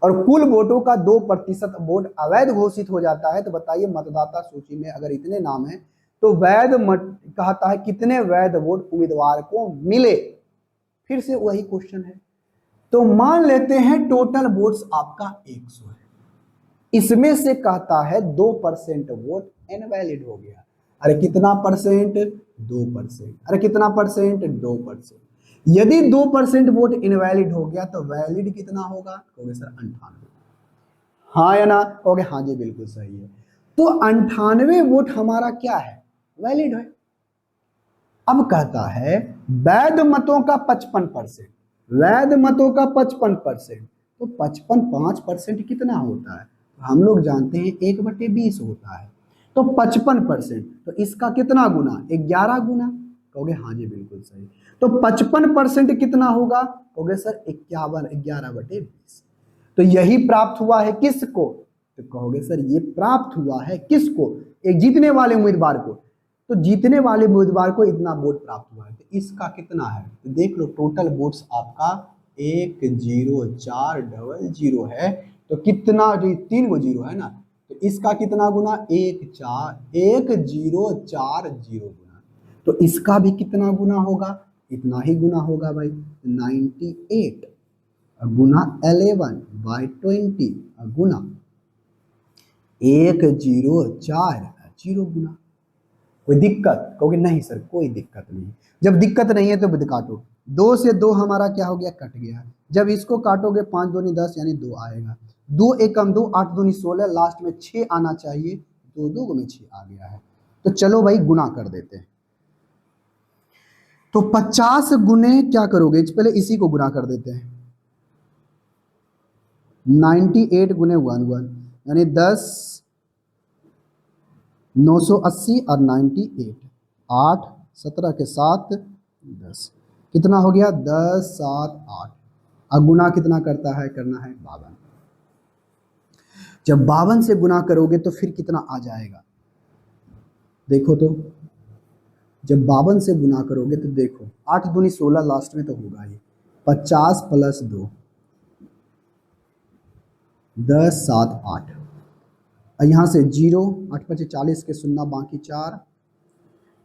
और कुल वोटों का 2% वोट अवैध घोषित हो जाता है। तो बताइए मतदाता सूची में अगर इतने नाम हैं तो वैध मत कहता है कितने वैध वोट उम्मीदवार को मिले। फिर से वही क्वेश्चन है। तो मान लेते हैं टोटल वोट्स आपका 100 है, इसमें से कहता है 2% वोट इनवैलिड हो गया। अरे कितना परसेंट, 2%। अरे कितना परसेंट, 2%। यदि 2% वोट इनवैलिड हो गया तो वैलिड कितना होगा, कहोगे सर 98। हाँ या ना, कहोगे हाँ जी बिल्कुल सही है। तो 98 वोट हमारा क्या है, वैलिड है। अब कहता है वैध मतों का 55%, वैध मतों का 55%, तो 55 5% कितना होता है, तो हम लोग जानते हैं 1/20 होता है। तो 55%, तो इसका कितना गुना, 11 गुना, कहोगे हाँ जी बिल्कुल सही। तो 55% कितना होगा, कहोगे सर 51, 11/20। तो यही प्राप्त हुआ है किसको, तो कहोगे सर ये प्राप्त हुआ है किसको, एक जीतने वाले उम्मीदवार को। तो जीतने वाले उम्मीदवार को इतना वोट प्राप्त हुआ है, तो इसका कितना है, तो देख लो टोटल वोट्स आपका 10400 है। तो कितना, जो 3 गो जीरो है ना, तो इसका कितना गुना, 1040 गुना। तो इसका भी कितना गुना होगा, इतना ही गुना होगा भाई, 98 गुना 11/20 गुना 1040 गुना। कोई दिक्कत? कहोगे नहीं सर कोई दिक्कत नहीं। जब दिक्कत नहीं है तो काटो। 2 से 2 हमारा क्या हो गया? कट गया। जब इसको काटोगे 5 दूनी 10 यानी 2 आएगा। 2 एकम 2, 8 दूनी 16, लास्ट में 6 आना चाहिए। 2 2 में 6 आ गया है। तो चलो भाई गुना कर देते हैं। तो 50 गुने क्या करोगे? पहले इसी को गुना कर देते हैं। 98 गुने 1 यानी 10 980 और 98 8 17 के 7 10 कितना हो गया? 10 7 8। अब गुना कितना करता है? करना है 52। जब 52 से गुना करोगे तो फिर कितना आ जाएगा? देखो तो, जब 52 से गुना करोगे तो देखो 8 दूनी 16, लास्ट में तो होगा ही 50 + 2 10 7 8। यहाँ से 0, 8 × 40 के 0 बाकी 4,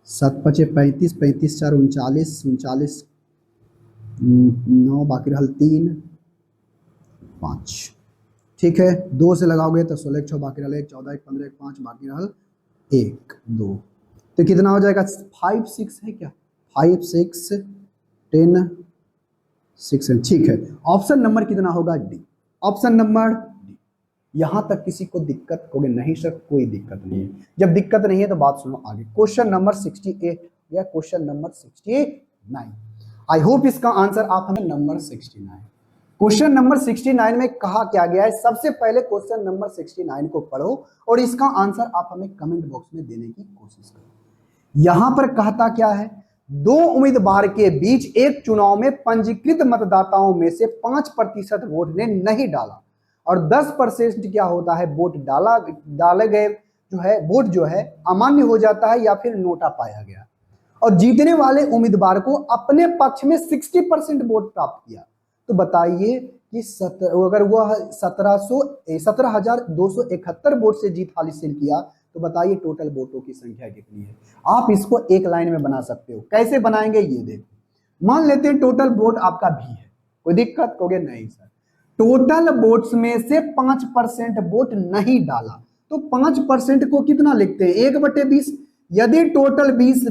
7 × 35 35 4 39 39 9 बाकी रहल 3 5। ठीक है, 2 से लगाओगे तो 16 6 बाकी रहल 1 14 1 15 1 5 बाकी रहल 1 2। तो कितना हो जाएगा? 5 6 है क्या? 5 6 10 6। ठीक है, ऑप्शन नंबर कितना होगा? डी। Option number D. यहां तक किसी को दिक्कत? होगी नहीं सर कोई दिक्कत नहीं है। जब दिक्कत नहीं है तो बात सुनो आगे। क्वेश्चन नंबर 68 या क्वेश्चन नंबर 69। आई होप इसका आंसर आप हमें नंबर 69। क्वेश्चन नंबर 69 में कहा क्या गया है? सबसे पहले क्वेश्चन नंबर 69 को पढ़ो और इसका आंसर आप हमें कमेंट बॉक्स में देने की कोशिश करो। यहां पर कहता क्या है? 2 उम्मीदवार के बीच एक चुनाव में पंजीकृत मतदाताओं में से 5% वोट ने नहीं डाला और 10% क्या होता है? वोट डाले गए जो है वोट जो है अमान्य हो जाता है या फिर नोटा पाया गया और जीतने वाले उम्मीदवार को अपने पक्ष में 60% वोट प्राप्त किया। तो बताइए कि अगर वह 17,271 वोट से जीत हासिल किया तो बताइए टोटल वोटों की संख्या कितनी है? आप इसको एक लाइन में बना सकते हो। कैसे बनाएंगे ये देखो। मान लेते हैं टोटल वोट आपका भी है, कोई दिक्कत? कहोगे नहीं सर टोटल वोट्स में से 5% वोट नहीं डाला तो 5% को कितना लिखते हैं? 1/20। यदि टोटल 20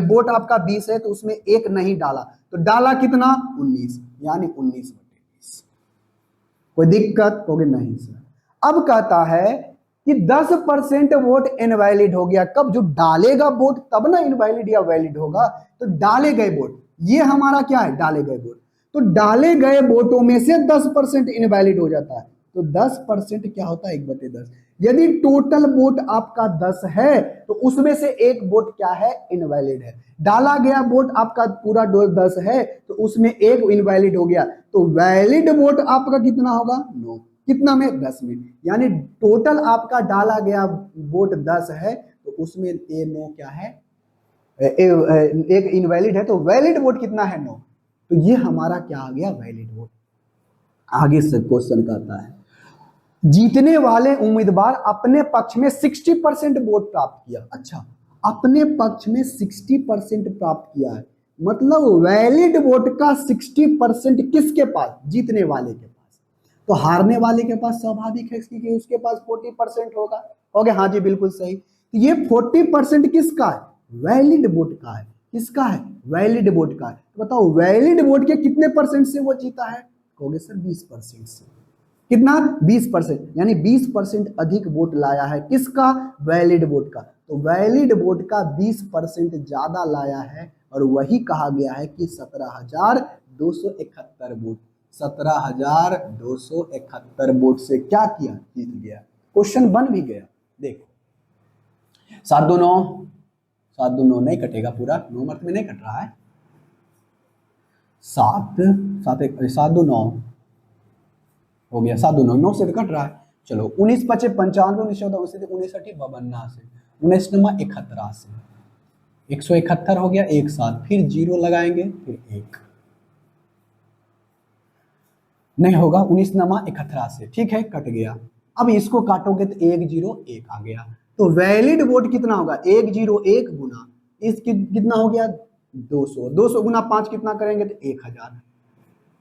वोट आपका 20 है तो उसमें 1 नहीं डाला तो डाला कितना? 19 यानी 19/20। कोई दिक्कत? कहोगे नहीं सर। अब कहता है कि 10% वोट इनवैलिड हो गया। कब? जो डालेगा वोट तब ना इनवैलिड या वैलिड होगा। तो डाले गए वोट, ये हमारा क्या है? डाले गए वोट। तो डाले गए वोटों में से 10% इनवैलिड हो जाता है। तो 10% क्या होता है? 1/10। यदि टोटल वोट आपका 10 है तो उसमें से एक वोट क्या है? इनवैलिड है। डाला गया वोट आपका पूरा 10 है तो उसमें एक इनवैलिड हो गया तो वैलिड वोट आपका कितना होगा? 9। कितना में? 10 में। यानी टोटल आपका डाला गया वोट 10 है तो उसमें ए 9 क्या है? एक इनवैलिड है तो वैलिड वोट कितना है? 9। तो ये हमारा क्या आ गया? Valid vote. आगे से क्वेश्चन कहता है जीतने वाले उम्मीदवार अपने पक्ष में 60% वोट प्राप्त किया। अच्छा, अपने पक्ष में 60% प्राप्त किया है मतलब वैलिड वोट का 60% किसके पास? जीतने वाले के पास। तो हारने वाले के पास स्वाभाविक है कि उसके पास 40% होगा। कहोगे हाँ जी बिल्कुल सही। तो ये 40% किसका है? वैलिड वोट का है। किसका है? वैलिड वोट का है। तो बताओ वैलिड वोट के कितने परसेंट से वो जीता है? कहोगे सर 20% से। कितना? 20%। यानी 20% अधिक वोट लाया है। किसका? वैलिड वोट का। तो वैलिड वोट का 20% ज्यादा लाया है और वही कहा गया है कि 17,271 वोट, 17,271 वोट से क्या किया? जीत गया। क्वेश्चन बन भी गया। देखो 7 2 9, 7 2 9 नहीं कटेगा पूरा, 9 मत में नहीं कट रहा है। 7 7 2 9 हो गया। 7 2 9 9 से तो कट रहा है। चलो 19 5 95 19 14 19 19 52 से 19 नमा 71 से 171 हो गया। एक साथ फिर 0 लगाएंगे फिर 1 नहीं होगा। 19 नमा 71 से। ठीक है, कट गया। अब इसको काटोगे तो 1 0 1 आ गया। तो वैलिड वोट कितना होगा? 1 0 1 गुना इस कितना हो गया? 200। 200 गुना 5 कितना करेंगे? तो 1000।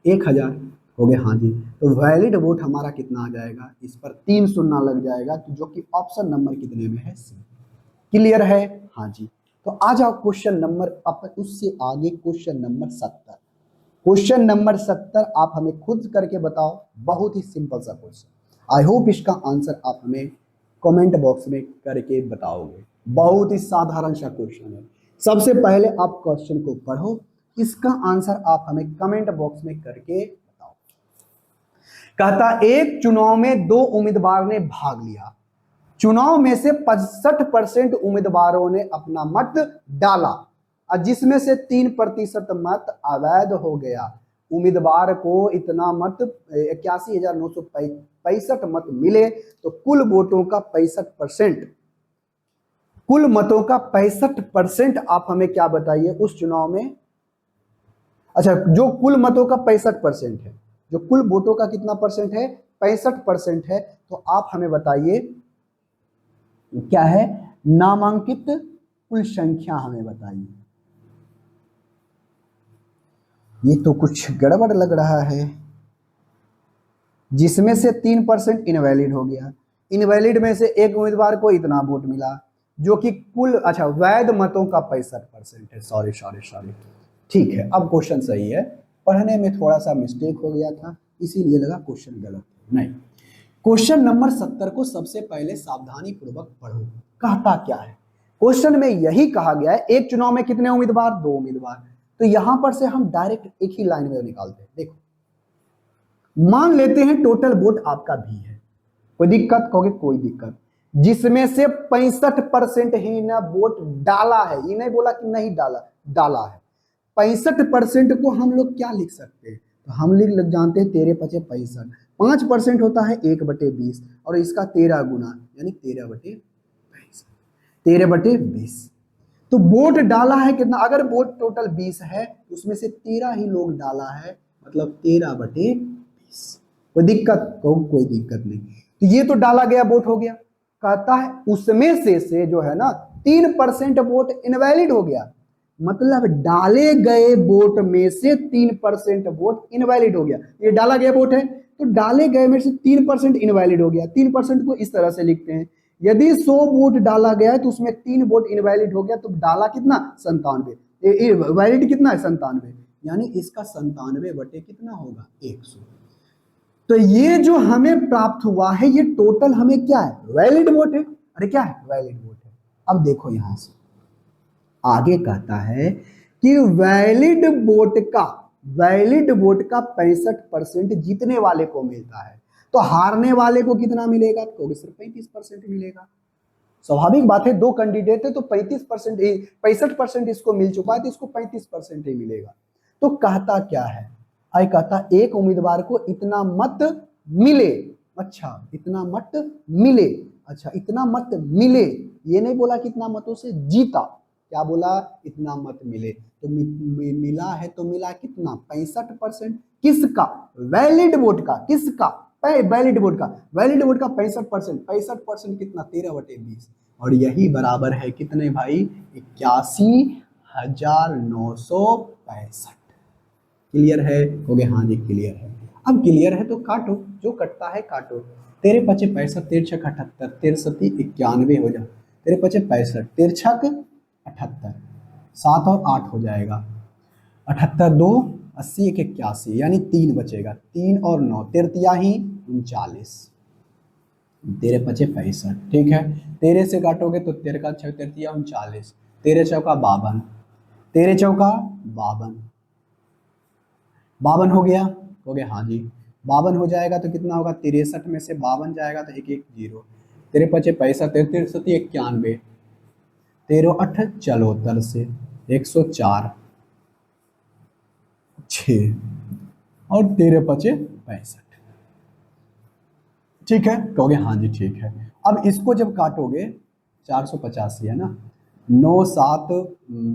1000 हो गया। हाँ जी। तो वैलिड वोट हमारा कितना आ जाएगा? इस पर 3 शून्य लग जाएगा तो जो कि ऑप्शन नंबर कितने में है? सी। क्लियर है? हाँ जी। तो आ जाओ क्वेश्चन नंबर, अपन उससे आगे क्वेश्चन नंबर 70। क्वेश्चन नंबर 70 आप हमें खुद करके बताओ, बहुत ही सिंपल सा क्वेश्चन। आई होप इसका आंसर आप हमें कमेंट बॉक्स में करके बताओगे। बहुत ही साधारण सा क्वेश्चन है। सबसे पहले आप क्वेश्चन को पढ़ो, इसका आंसर आप हमें कमेंट बॉक्स में करके बताओ। कहता एक चुनाव में 2 उम्मीदवार ने भाग लिया। चुनाव में से 65% उम्मीदवारों ने अपना मत डाला और जिसमें से 3% मत अवैध हो गया। उम्मीदवार को इतना मत 81,965 मत मिले तो कुल वोटों का 65%, कुल मतों का 65% आप हमें क्या बताइए उस चुनाव में। अच्छा, जो कुल मतों का 65% है, जो कुल वोटों का कितना परसेंट है? 65% है। तो आप हमें बताइए क्या है नामांकित कुल संख्या, हमें बताइए। ये तो कुछ गड़बड़ लग रहा है, जिसमें से 3% इनवैलिड हो गया। इनवैलिड में से एक उम्मीदवार को इतना वोट मिला जो कि कुल, अच्छा, वैध मतों का 65% है। सॉरी सॉरी सॉरी, ठीक है, अब क्वेश्चन सही है। पढ़ने में थोड़ा सा मिस्टेक हो गया था, इसीलिए लगा क्वेश्चन गलत है। नहीं, क्वेश्चन नंबर 70 को सबसे पहले सावधानी पूर्वक पढ़ो। कहता क्या है? क्वेश्चन में यही कहा गया है एक चुनाव में कितने उम्मीदवार? 2 उम्मीदवार। तो यहां पर से हम डायरेक्ट एक ही लाइन में निकालते हैं। देखो, मान लेते हैं टोटल वोट आपका भी है, कोई दिक्कत? कहोगे कोई दिक्कत। जिसमें से 65% ही ना वोट डाला है, ये नहीं बोला कि नहीं डाला, डाला है। 65% को हम लोग क्या लिख सकते हैं? तो हम लिख जानते हैं 13×5 = 5% होता है 1/20 और इसका 13 गुना यानी 13/20, 13/20। तो वोट डाला है कितना? अगर वोट टोटल 20 है उसमें से 13 ही लोग डाला है, मतलब 13/20। कोई दिक्कत? कोई दिक्कत नहीं। तो ये तो डाला गया वोट हो गया। कहता है उसमें से जो है ना 3% वोट इनवैलिड हो गया, मतलब डाले गए वोट में से 3% वोट इनवैलिड हो गया। ये डाला गया वोट है तो डाले गए में से 3% इनवैलिड हो गया। 3% को इस तरह से लिखते हैं, यदि 100 वोट डाला गया है तो उसमें 3 वोट इनवैलिड हो गया, तो डाला कितना? 97। वैलिड कितना है? 97, यानी इसका 97 बटे कितना होगा? 100। तो ये जो हमें प्राप्त हुआ है ये टोटल हमें क्या है? वैलिड वोट है। अरे क्या है? वैलिड वोट है। अब देखो यहां से आगे कहता है कि वैलिड वोट का 65% जीतने वाले को मिलता है, तो हारने वाले को कितना मिलेगा? तो सिर्फ 35% मिलेगा। स्वाभाविक बात है, 2 कैंडिडेट है तो 35%, 65% इसको मिल चुका है तो इसको 35% ही मिलेगा। तो कहता क्या है? आई कहता एक उम्मीदवार को इतना मत मिले। अच्छा, इतना मत मिले। अच्छा, इतना मत मिले, ये नहीं बोला कितना मतों से जीता, क्या बोला? इतना मत मिले। तो मिला है तो मिला कितना? 65%। किसका? वैलिड वोट का। किसका? वैलिड वोट का। वैलिड वोट का 65%। 65% कितना? 13/20 और यही बराबर है कितने भाई? 81,965। क्लियर है? हो गया? हाँ जी क्लियर है। अब क्लियर है तो काटो, जो कटता है काटो। 13×5 = 65, 13×6 = 78, 13×7 = 91 हो जाए। 13×5 = 65, 13×6 = 78, 7 और 8 हो जाएगा 78, 2 80, 1 81, यानी 3 बचेगा। 3 और 9 13×3 = 39, 13×5 = 65। ठीक है, 13 से काटोगे तो 13×6 = 39, 13×4 = 52, 13×4 = 52, 52 हो गया? हो गया? हाँ जी, 52 हो जाएगा तो कितना होगा? 63 में से 52 जाएगा तो 1 1 0, 13×5 = 65, 13×7 = 91, 13×8 = 74 से 104, 6 और 13×5 = 65। ठीक है, कहोगे हाँ जी ठीक है। अब इसको जब काटोगे 485 है ना, 9 7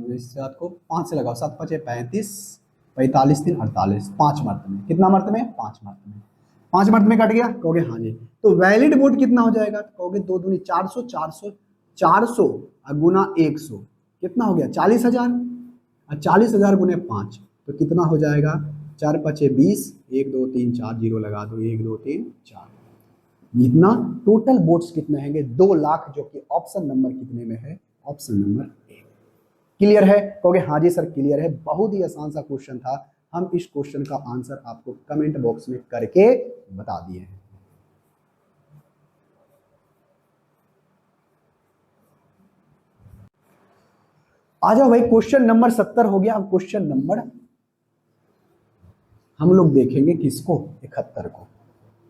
इस 7 को 5 से लगाओ, 7 5 = 35, 45 3 48, 5 मर्तबे। कितना मर्तबे? 5 मर्तबे। 5 मर्तबे कट गया? कहोगे हाँ जी। तो वैलिड वोट कितना हो जाएगा? कहोगे 2 दूनी 400, 400 400 गुना 100 कितना हो गया? 40,000। और 40,000 गुने 5 तो कितना हो जाएगा? 4 5 = 20, 1 2 3 4 0 लगा दो, 1 2 3 4। इतना टोटल वोट्स कितने होंगे? 2 लाख, जो कि ऑप्शन नंबर कितने में है? Option number A. क्लियर है? कहोगे हाँ जी सर क्लियर है। बहुत ही आसान सा क्वेश्चन था, हम इस क्वेश्चन का आंसर आपको कमेंट बॉक्स में करके बता दिए हैं। आ जाओ भाई, क्वेश्चन नंबर 70 हो गया। अब क्वेश्चन नंबर हम लोग देखेंगे किसको, 71 को।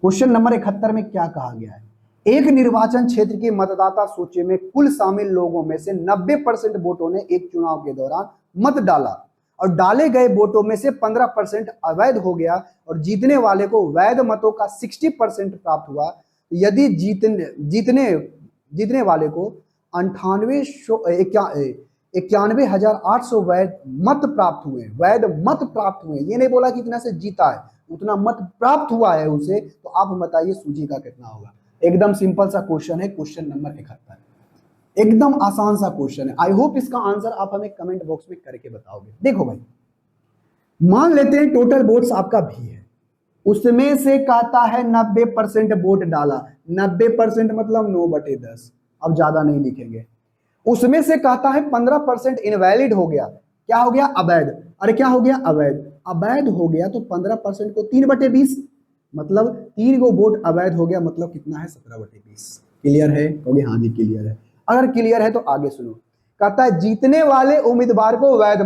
क्वेश्चन नंबर 71 में क्या कहा गया है? एक निर्वाचन क्षेत्र की मतदाता सूची में कुल शामिल लोगों में से 90% वोटों ने एक चुनाव के दौरान मत डाला और डाले गए वोटों में से 15% अवैध हो गया और जीतने वाले को वैध मतों का 60% प्राप्त हुआ। यदि जीतने वाले को 91,800 वैध मत प्राप्त हुए, वैध मत प्राप्त हुए, ये नहीं बोला कितना से जीता है, उतना मत प्राप्त हुआ है उसे, तो आप बताइए सूची का कितना होगा। एकदम सिंपल सा क्वेश्चन है, क्वेश्चन नंबर 71, एकदम आसान सा क्वेश्चन है। आई होप इसका आंसर आप हमें कमेंट बॉक्स में करके बताओगे। देखो भाई, मान लेते हैं टोटल वोट्स आपका भी है, उसमें से कहता है 90% वोट डाला, 90% मतलब 9/10, अब ज्यादा नहीं लिखेंगे। उसमें से कहता है 15% इनवैलिड हो गया, क्या हो गया? अवैध। अरे क्या हो गया? अवैध। अवैध हो गया तो 15% को 3/20, मतलब 3 गो वोट अवैध हो गया, मतलब कितना है? 17/20। क्लियर है? कहोगे हाँ जी क्लियर है। अगर क्लियर है तो आगे सुनो, कहता है जीतने वाले उम्मीदवार को वैध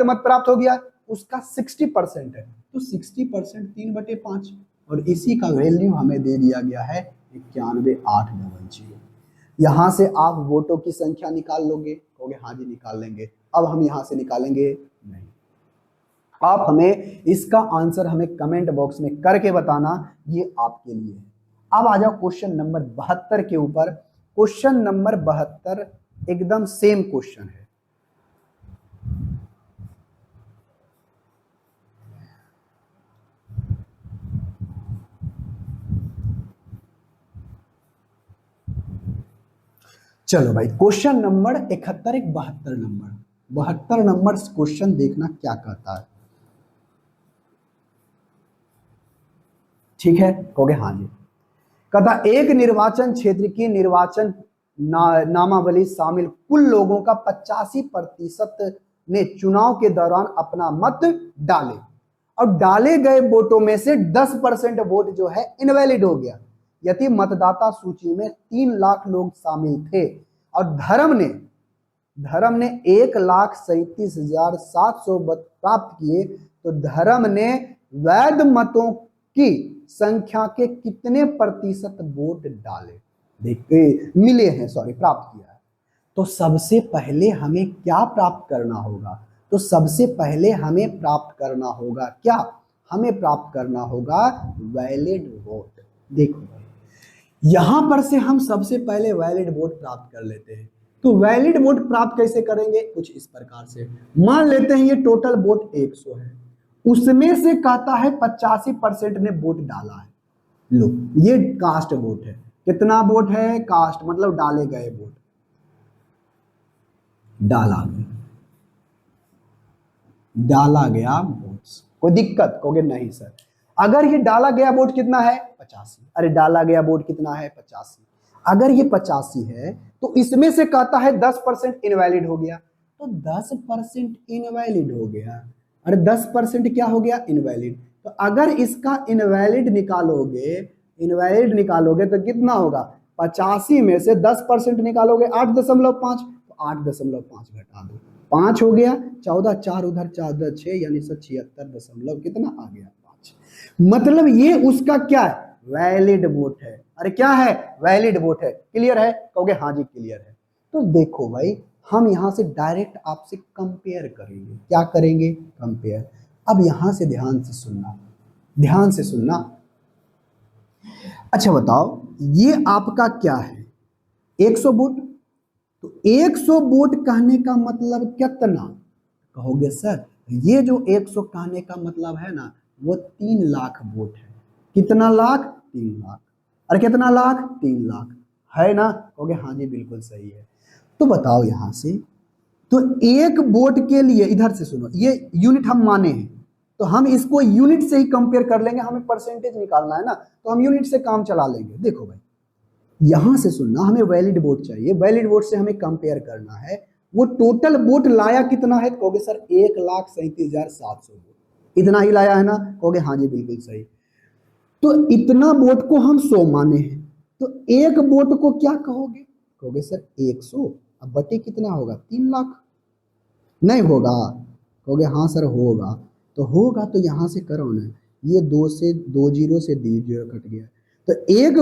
मत प्राप्त हो गया, उसका 60% है, तो 60% 3/5, और इसी का वैल्यू हमें दे दिया गया है 91,800। यहां से आप वोटों की संख्या निकाल लोगे? कहोगे हाँ जी निकाल लेंगे। अब हम यहां से निकालेंगे नहीं, आप हमें इसका आंसर हमें कमेंट बॉक्स में करके बताना, ये आपके लिए है। अब आ जाओ क्वेश्चन नंबर 72 के ऊपर। क्वेश्चन नंबर 72 एकदम सेम क्वेश्चन है। चलो भाई, क्वेश्चन नंबर 71, एक 72 नंबर क्वेश्चन देखना क्या कहता है। ठीक है? कहोगे हाँ जी। कहता एक निर्वाचन क्षेत्र की निर्वाचन नामावली शामिल कुल लोगों का 85% ने चुनाव के दौरान अपना मत डाले और डाले गए वोटों में से 10% वोट जो है इनवैलिड हो गया। यदि मतदाता सूची में 3 लाख लोग शामिल थे और धर्म ने 1,37,700 मत प्राप्त किए, तो धर्म ने वैध मतों की संख्या के कितने प्रतिशत वोट डाले मिले हैं, प्राप्त किया है। तो सबसे पहले हमें क्या प्राप्त करना होगा? तो सबसे पहले हमें प्राप्त करना होगा क्या? हमें प्राप्त करना होगा वैलिड वोट। देखो यहां पर से हम सबसे पहले वैलिड वोट प्राप्त कर लेते हैं। तो वैलिड वोट प्राप्त कैसे करेंगे? कुछ इस प्रकार से, मान लेते हैं ये टोटल वोट 100 है, उसमें से कहता है 85% ने वोट डाला है। लो ये कास्ट वोट है। कितना वोट है? कास्ट मतलब डाले गए वोट, डाला गया वोट्स। कोई दिक्कत? कहोगे नहीं सर। अगर ये डाला गया वोट कितना है? 85। अरे डाला गया वोट कितना है? 85। अगर ये 85 है तो इसमें से कहता है 10% इनवैलिड हो गया, तो 10% इनवैलिड हो गया। अरे 10% क्या हो गया? इनवैलिड। तो अगर इसका इनवैलिड निकालोगे तो कितना होगा? 85 में से 10% निकालोगे 8.5, तो 8.5 घटा दो, 5 हो गया, 14 4 उधर 14 6, यानी 76 कितना आ गया? 5। मतलब ये उसका क्या है? वैलिड वोट है। अरे क्या है? वैलिड वोट है। क्लियर है? कहोगे हाँ जी क्लियर है। तो देखो भाई, हम यहां से डायरेक्ट आपसे कंपेयर करेंगे। क्या करेंगे? कंपेयर। अब यहां से ध्यान से सुनना। अच्छा बताओ, ये आपका क्या है? 100 वोट। तो 100 वोट कहने का मतलब कितना? कहोगे सर ये जो 100 कहने का मतलब है ना, वो 3 लाख वोट है। कितना लाख? 3 लाख। अरे कितना लाख? 3 लाख है ना? कहोगे हाँ जी बिल्कुल सही है। तो बताओ यहां से, तो एक वोट के लिए, इधर से सुनो, ये यूनिट हम माने हैं तो हम इसको यूनिट से ही कंपेयर कर लेंगे। हमें परसेंटेज निकालना है ना, तो हम यूनिट से काम चला लेंगे। देखो भाई, यहां से सुनना, हमें वैलिड वोट चाहिए, वैलिड वोट से हमें कंपेयर करना है। वो टोटल वोट लाया कितना है? कहोगे सर 1,37,700 वोट, इतना ही लाया है ना? कहोगे हाँ जी बिल्कुल सही। तो इतना वोट को हम 100 माने हैं, तो एक वोट को क्या कहोगे? कहोगे सर 100, अब बटे कितना होगा? 3 लाख। नहीं होगा? कहोगे हाँ सर होगा। तो होगा तो यहां से करो ना, ये 2 से 2 जीरो से 2 जीरो कट गया, तो एक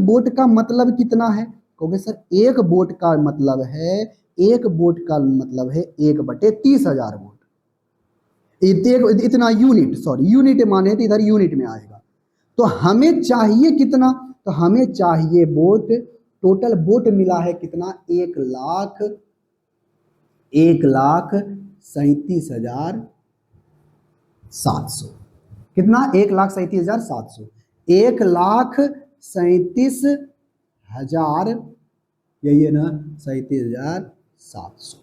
वोट का मतलब कितना है? कहोगे सर एक वोट का मतलब है, एक वोट का मतलब है 1/30,000 वोट। इतना यूनिट, सॉरी यूनिट माने तो इधर यूनिट में आएगा। तो हमें चाहिए कितना? तो हमें चाहिए वोट, टोटल वोट मिला है कितना? 1,37,700। कितना? 1,37,700। 1,37,000, यही है ना? 37,700।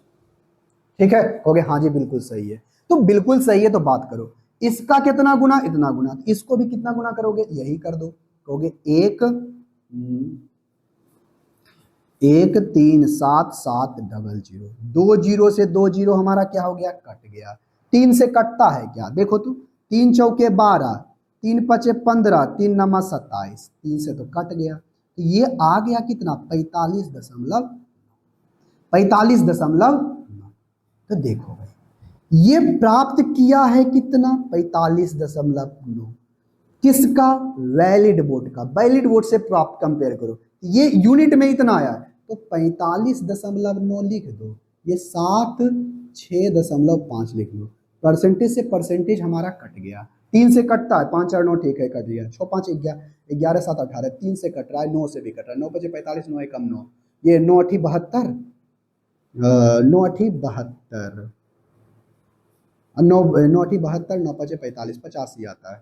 ठीक है? कहोगे हाँ जी बिल्कुल सही है। तो बिल्कुल सही है तो बात करो, इसका कितना गुना? इतना गुना। इसको भी कितना गुना करोगे? यही कर दो। कहोगे 1,3,7,700। 2 जीरो से 2 जीरो हमारा क्या हो गया? कट गया। 3 से कटता है क्या? देखो तो, 3 चौके 12, 3 पचे 15, 3 नमा 27, 3 से तो कट गया। तो ये आ गया कितना? 45,9। तो देखो भाई, ये प्राप्त किया है कितना? 45,9। किसका? वैलिड वोट का। वैलिड वोट से प्राप्त कंपेयर करो, ये यूनिट में इतना आया है, तो 45,9 लिख दो, ये 76.5 लिख लो। परसेंटेज से परसेंटेज हमारा कट गया। 3 से कटता है, 5 और 9 ठीक है, कट गया। 6 5 11, 11 7 18, 3 से कट रहा है, 9 से भी कट रहा है। 9 बजे 45, 9 एकम 9, ये 9 8 72, 9 8 72, 9 9 8 72, 9 5 45, 85 आता है।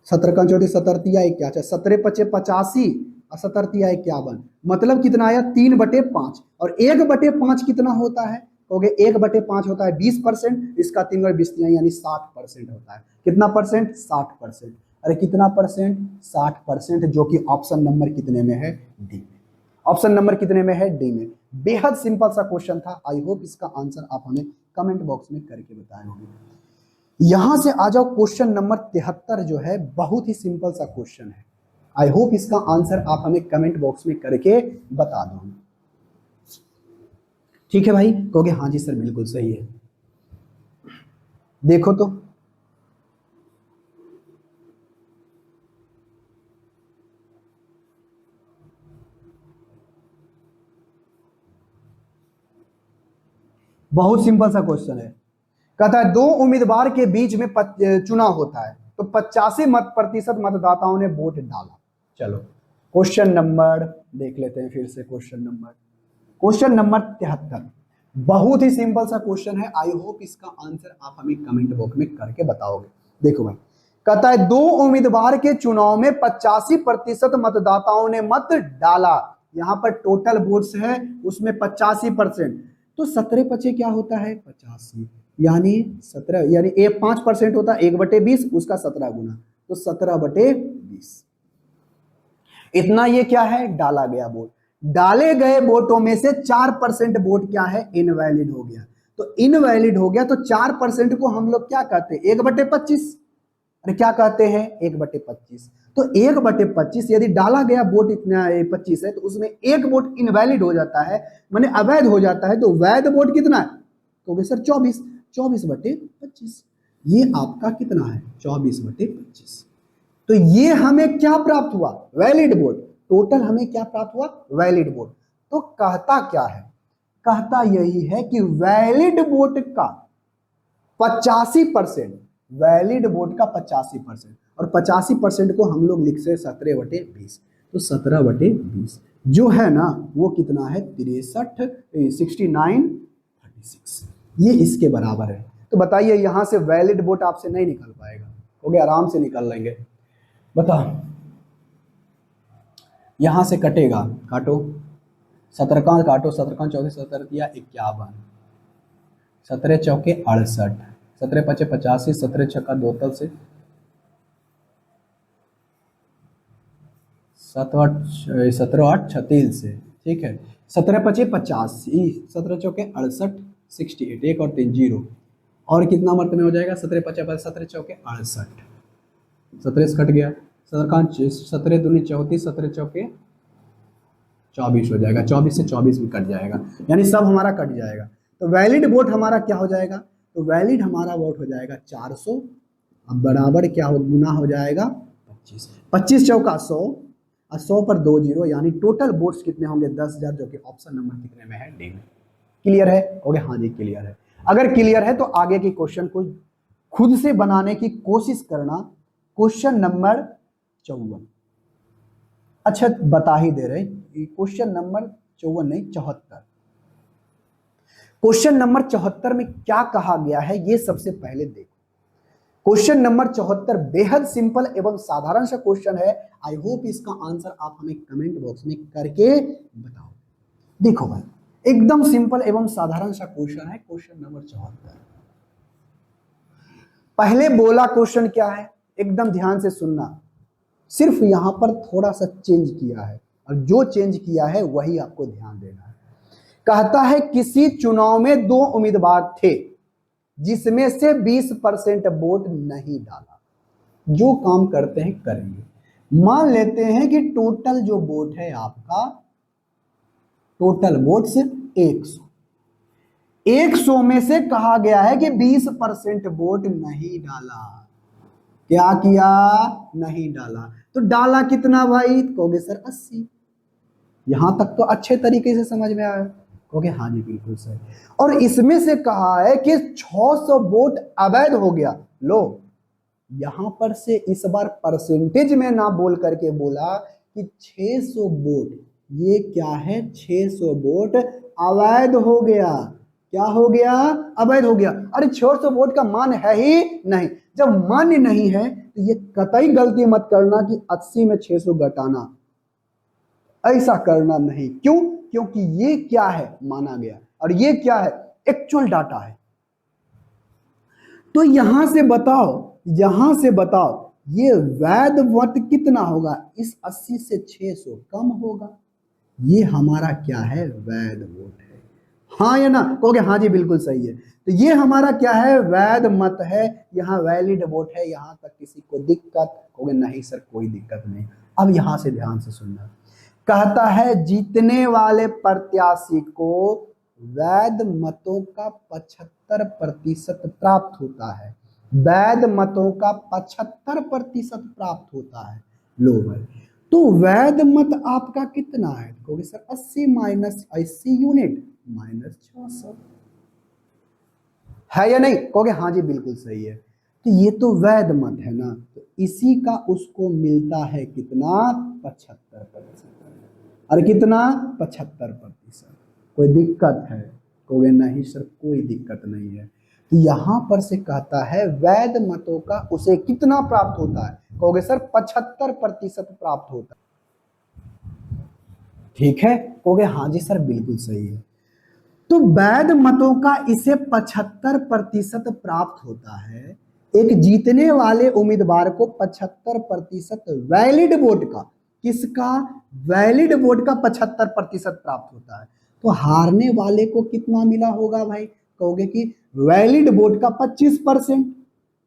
17 का 34, 17 इक्यावन, 17 पचे 85 और 17 51, मतलब कितना आया? 3/5। और 1/5 कितना होता है? कहोगे 1/5 होता है 20%, इसका 3 और 20 यानी 60% होता है। कितना परसेंट? 60%। अरे कितना परसेंट? 60%, जो कि ऑप्शन नंबर कितने में है? डी में। ऑप्शन नंबर कितने में है? डी में। बेहद सिंपल सा क्वेश्चन था। आई होप इसका आंसर आप हमें कमेंट बॉक्स में करके बताए होंगे। यहां से आ जाओ, क्वेश्चन नंबर 73 जो है बहुत ही सिंपल सा क्वेश्चन है। आई होप इसका आंसर आप हमें कमेंट बॉक्स में करके बता दो। ठीक है भाई? कहोगे हाँ जी सर बिल्कुल सही है। देखो तो, बहुत सिंपल सा क्वेश्चन है। कहता है 2 उम्मीदवार के बीच में चुनाव होता है, तो 85% मतदाताओं ने वोट डाला। चलो क्वेश्चन नंबर देख लेते हैं फिर से। क्वेश्चन नंबर 73, बहुत ही सिंपल सा क्वेश्चन है। आई होप इसका आंसर आप हमें कमेंट बॉक्स में करके बताओगे। देखो भाई, कहता है 2 उम्मीदवार के चुनाव में 85% मतदाताओं ने मत डाला। यहां पर टोटल वोट्स है, उसमें 85%, तो 17 पचे क्या होता है? 85, यानी 17, यानी 5% होता है 1/20, उसका 17 गुना, तो 17/20। इतना ये क्या है? डाला गया वोट। डाले गए वोटों में से 4% वोट क्या है? इनवैलिड हो गया। तो इनवैलिड हो गया, तो 4% को हम लोग क्या कहते हैं? 1/25। अरे क्या कहते हैं? 1/25। तो 1/25 यदि डाला गया वोट इतना 25 है, तो उसमें एक वोट इनवैलिड हो जाता है, माने अवैध हो जाता है। तो वैध वोट कितना है? तो सर 24, 24/25। ये आपका कितना है? 24/25। तो ये हमें क्या प्राप्त हुआ? Valid vote. टोटल हमें क्या प्राप्त हुआ? Valid vote. तो कहता क्या है? कहता यही है कि वैलिड वोट का 85%, वैलिड वोट का 85%, और 85% को हम लोग लिख से 17/20, तो 17/20 जो है ना वो कितना है? 6936, ये इसके बराबर है। तो बताइए, यहां से वैलिड वोट आपसे नहीं निकल पाएगा? हो गया, आराम से निकल लेंगे। बता, यहां से कटेगा, काटो, 17 का काटो, 17 का 14, 17 दिया 51, 17 चौके 68, 17 पचे 85, 17 छक्का 2 तल से 17 8 36 से, ठीक है। 17 पचे 85, 17 चौके 68, 68, एक और 3 जीरो, और कितना मर्त में हो जाएगा? 17 पचे 17 चौके 68, 17 से कट गया, 17 दूनी 34, 17 चौके 24 हो जाएगा, 24 से 24 भी कट जाएगा, यानी सब हमारा कट जाएगा। तो वैलिड वोट हमारा क्या हो जाएगा? तो वैलिड हमारा वोट हो जाएगा 400, अब बराबर क्या हो, गुना हो जाएगा 25, 25 चौका 100, और 100 पर 2 जीरो, यानी टोटल वोट्स कितने होंगे? 10,000, जो कि ऑप्शन नंबर कितने में है? डी में। क्लियर है? हो गया? हाँ जी क्लियर है। अगर क्लियर है तो आगे के क्वेश्चन को खुद से बनाने की कोशिश करना। क्वेश्चन नंबर 54, अच्छा बता ही दे रहे, क्वेश्चन नंबर 54 नहीं 74। क्वेश्चन नंबर 74 में क्या कहा गया है ये सबसे पहले देखो। क्वेश्चन नंबर 74 बेहद सिंपल एवं साधारण सा क्वेश्चन है। आई होप इसका आंसर आप हमें कमेंट बॉक्स में करके बताओ। देखो भाई, एकदम सिंपल एवं साधारण सा क्वेश्चन है, क्वेश्चन नंबर 74। पहले बोला क्वेश्चन क्या है, एकदम ध्यान से सुनना, सिर्फ यहां पर थोड़ा सा चेंज किया है, और जो चेंज किया है वही आपको ध्यान देना है। कहता है किसी चुनाव में 2 उम्मीदवार थे जिसमें से 20% वोट नहीं डाला। जो काम करते हैं करेंगे। मान लेते हैं कि टोटल जो वोट है आपका, टोटल वोट्स 100, 100 में से कहा गया है कि 20% वोट नहीं डाला। क्या किया? नहीं डाला। तो डाला कितना भाई? कहोगे सर 80। यहां तक तो अच्छे तरीके से समझ में आया? कहोगे हाँ जी बिल्कुल सही। और इसमें से कहा है कि 600 वोट अवैध हो गया। लो, यहां पर से इस बार परसेंटेज में ना बोल करके बोला कि 600 वोट, ये क्या है? 600 वोट अवैध हो गया। क्या हो गया? अवैध हो गया। अरे 600 वोट का मान है ही नहीं। जब मान्य नहीं है तो ये कतई गलती मत करना कि 80 में 600 घटाना, ऐसा करना नहीं। क्यों? क्योंकि ये क्या है? माना गया, और ये क्या है? एक्चुअल डाटा है। तो यहां से बताओ, यहां से बताओ ये वैध वोट कितना होगा? इस 80 से 600 कम होगा। ये हमारा क्या है? वैध वोट है। हाँ या ना? कहोगे हाँ जी बिल्कुल सही है। तो ये हमारा क्या है? वैध मत है। यहाँ वैलिड वोट है। यहां तक किसी को दिक्कत? कहोगे नहीं सर कोई दिक्कत नहीं। अब यहां से ध्यान से सुनना। कहता है जीतने वाले प्रत्याशी को वैध मतों का 75% प्राप्त होता है। वैध मतों का 75% प्राप्त होता है। लो भाई, तो वैध मत आपका कितना है? कहोगे सर 80 माइनस 80 यूनिट माइनस 66 है या नहीं? कहोगे हाँ जी बिल्कुल सही है। तो ये तो वैध मत है ना, तो इसी का उसको मिलता है कितना? 75%। अरे कितना? 75%। कोई दिक्कत है? कहोगे नहीं सर कोई दिक्कत नहीं है। तो यहां पर से कहता है वैध मतों का उसे कितना प्राप्त होता है? कहोगे सर 75% प्राप्त होता है। ठीक है? कहोगे हाँ जी सर बिल्कुल सही है। तो वैध मतों का इसे 75% प्राप्त होता है। एक जीतने वाले उम्मीदवार को 75% वैलिड वोट का, किसका? वैलिड वोट का 75% प्राप्त होता है। तो हारने वाले को कितना मिला होगा भाई? कहोगे कि वैलिड वोट का 25%।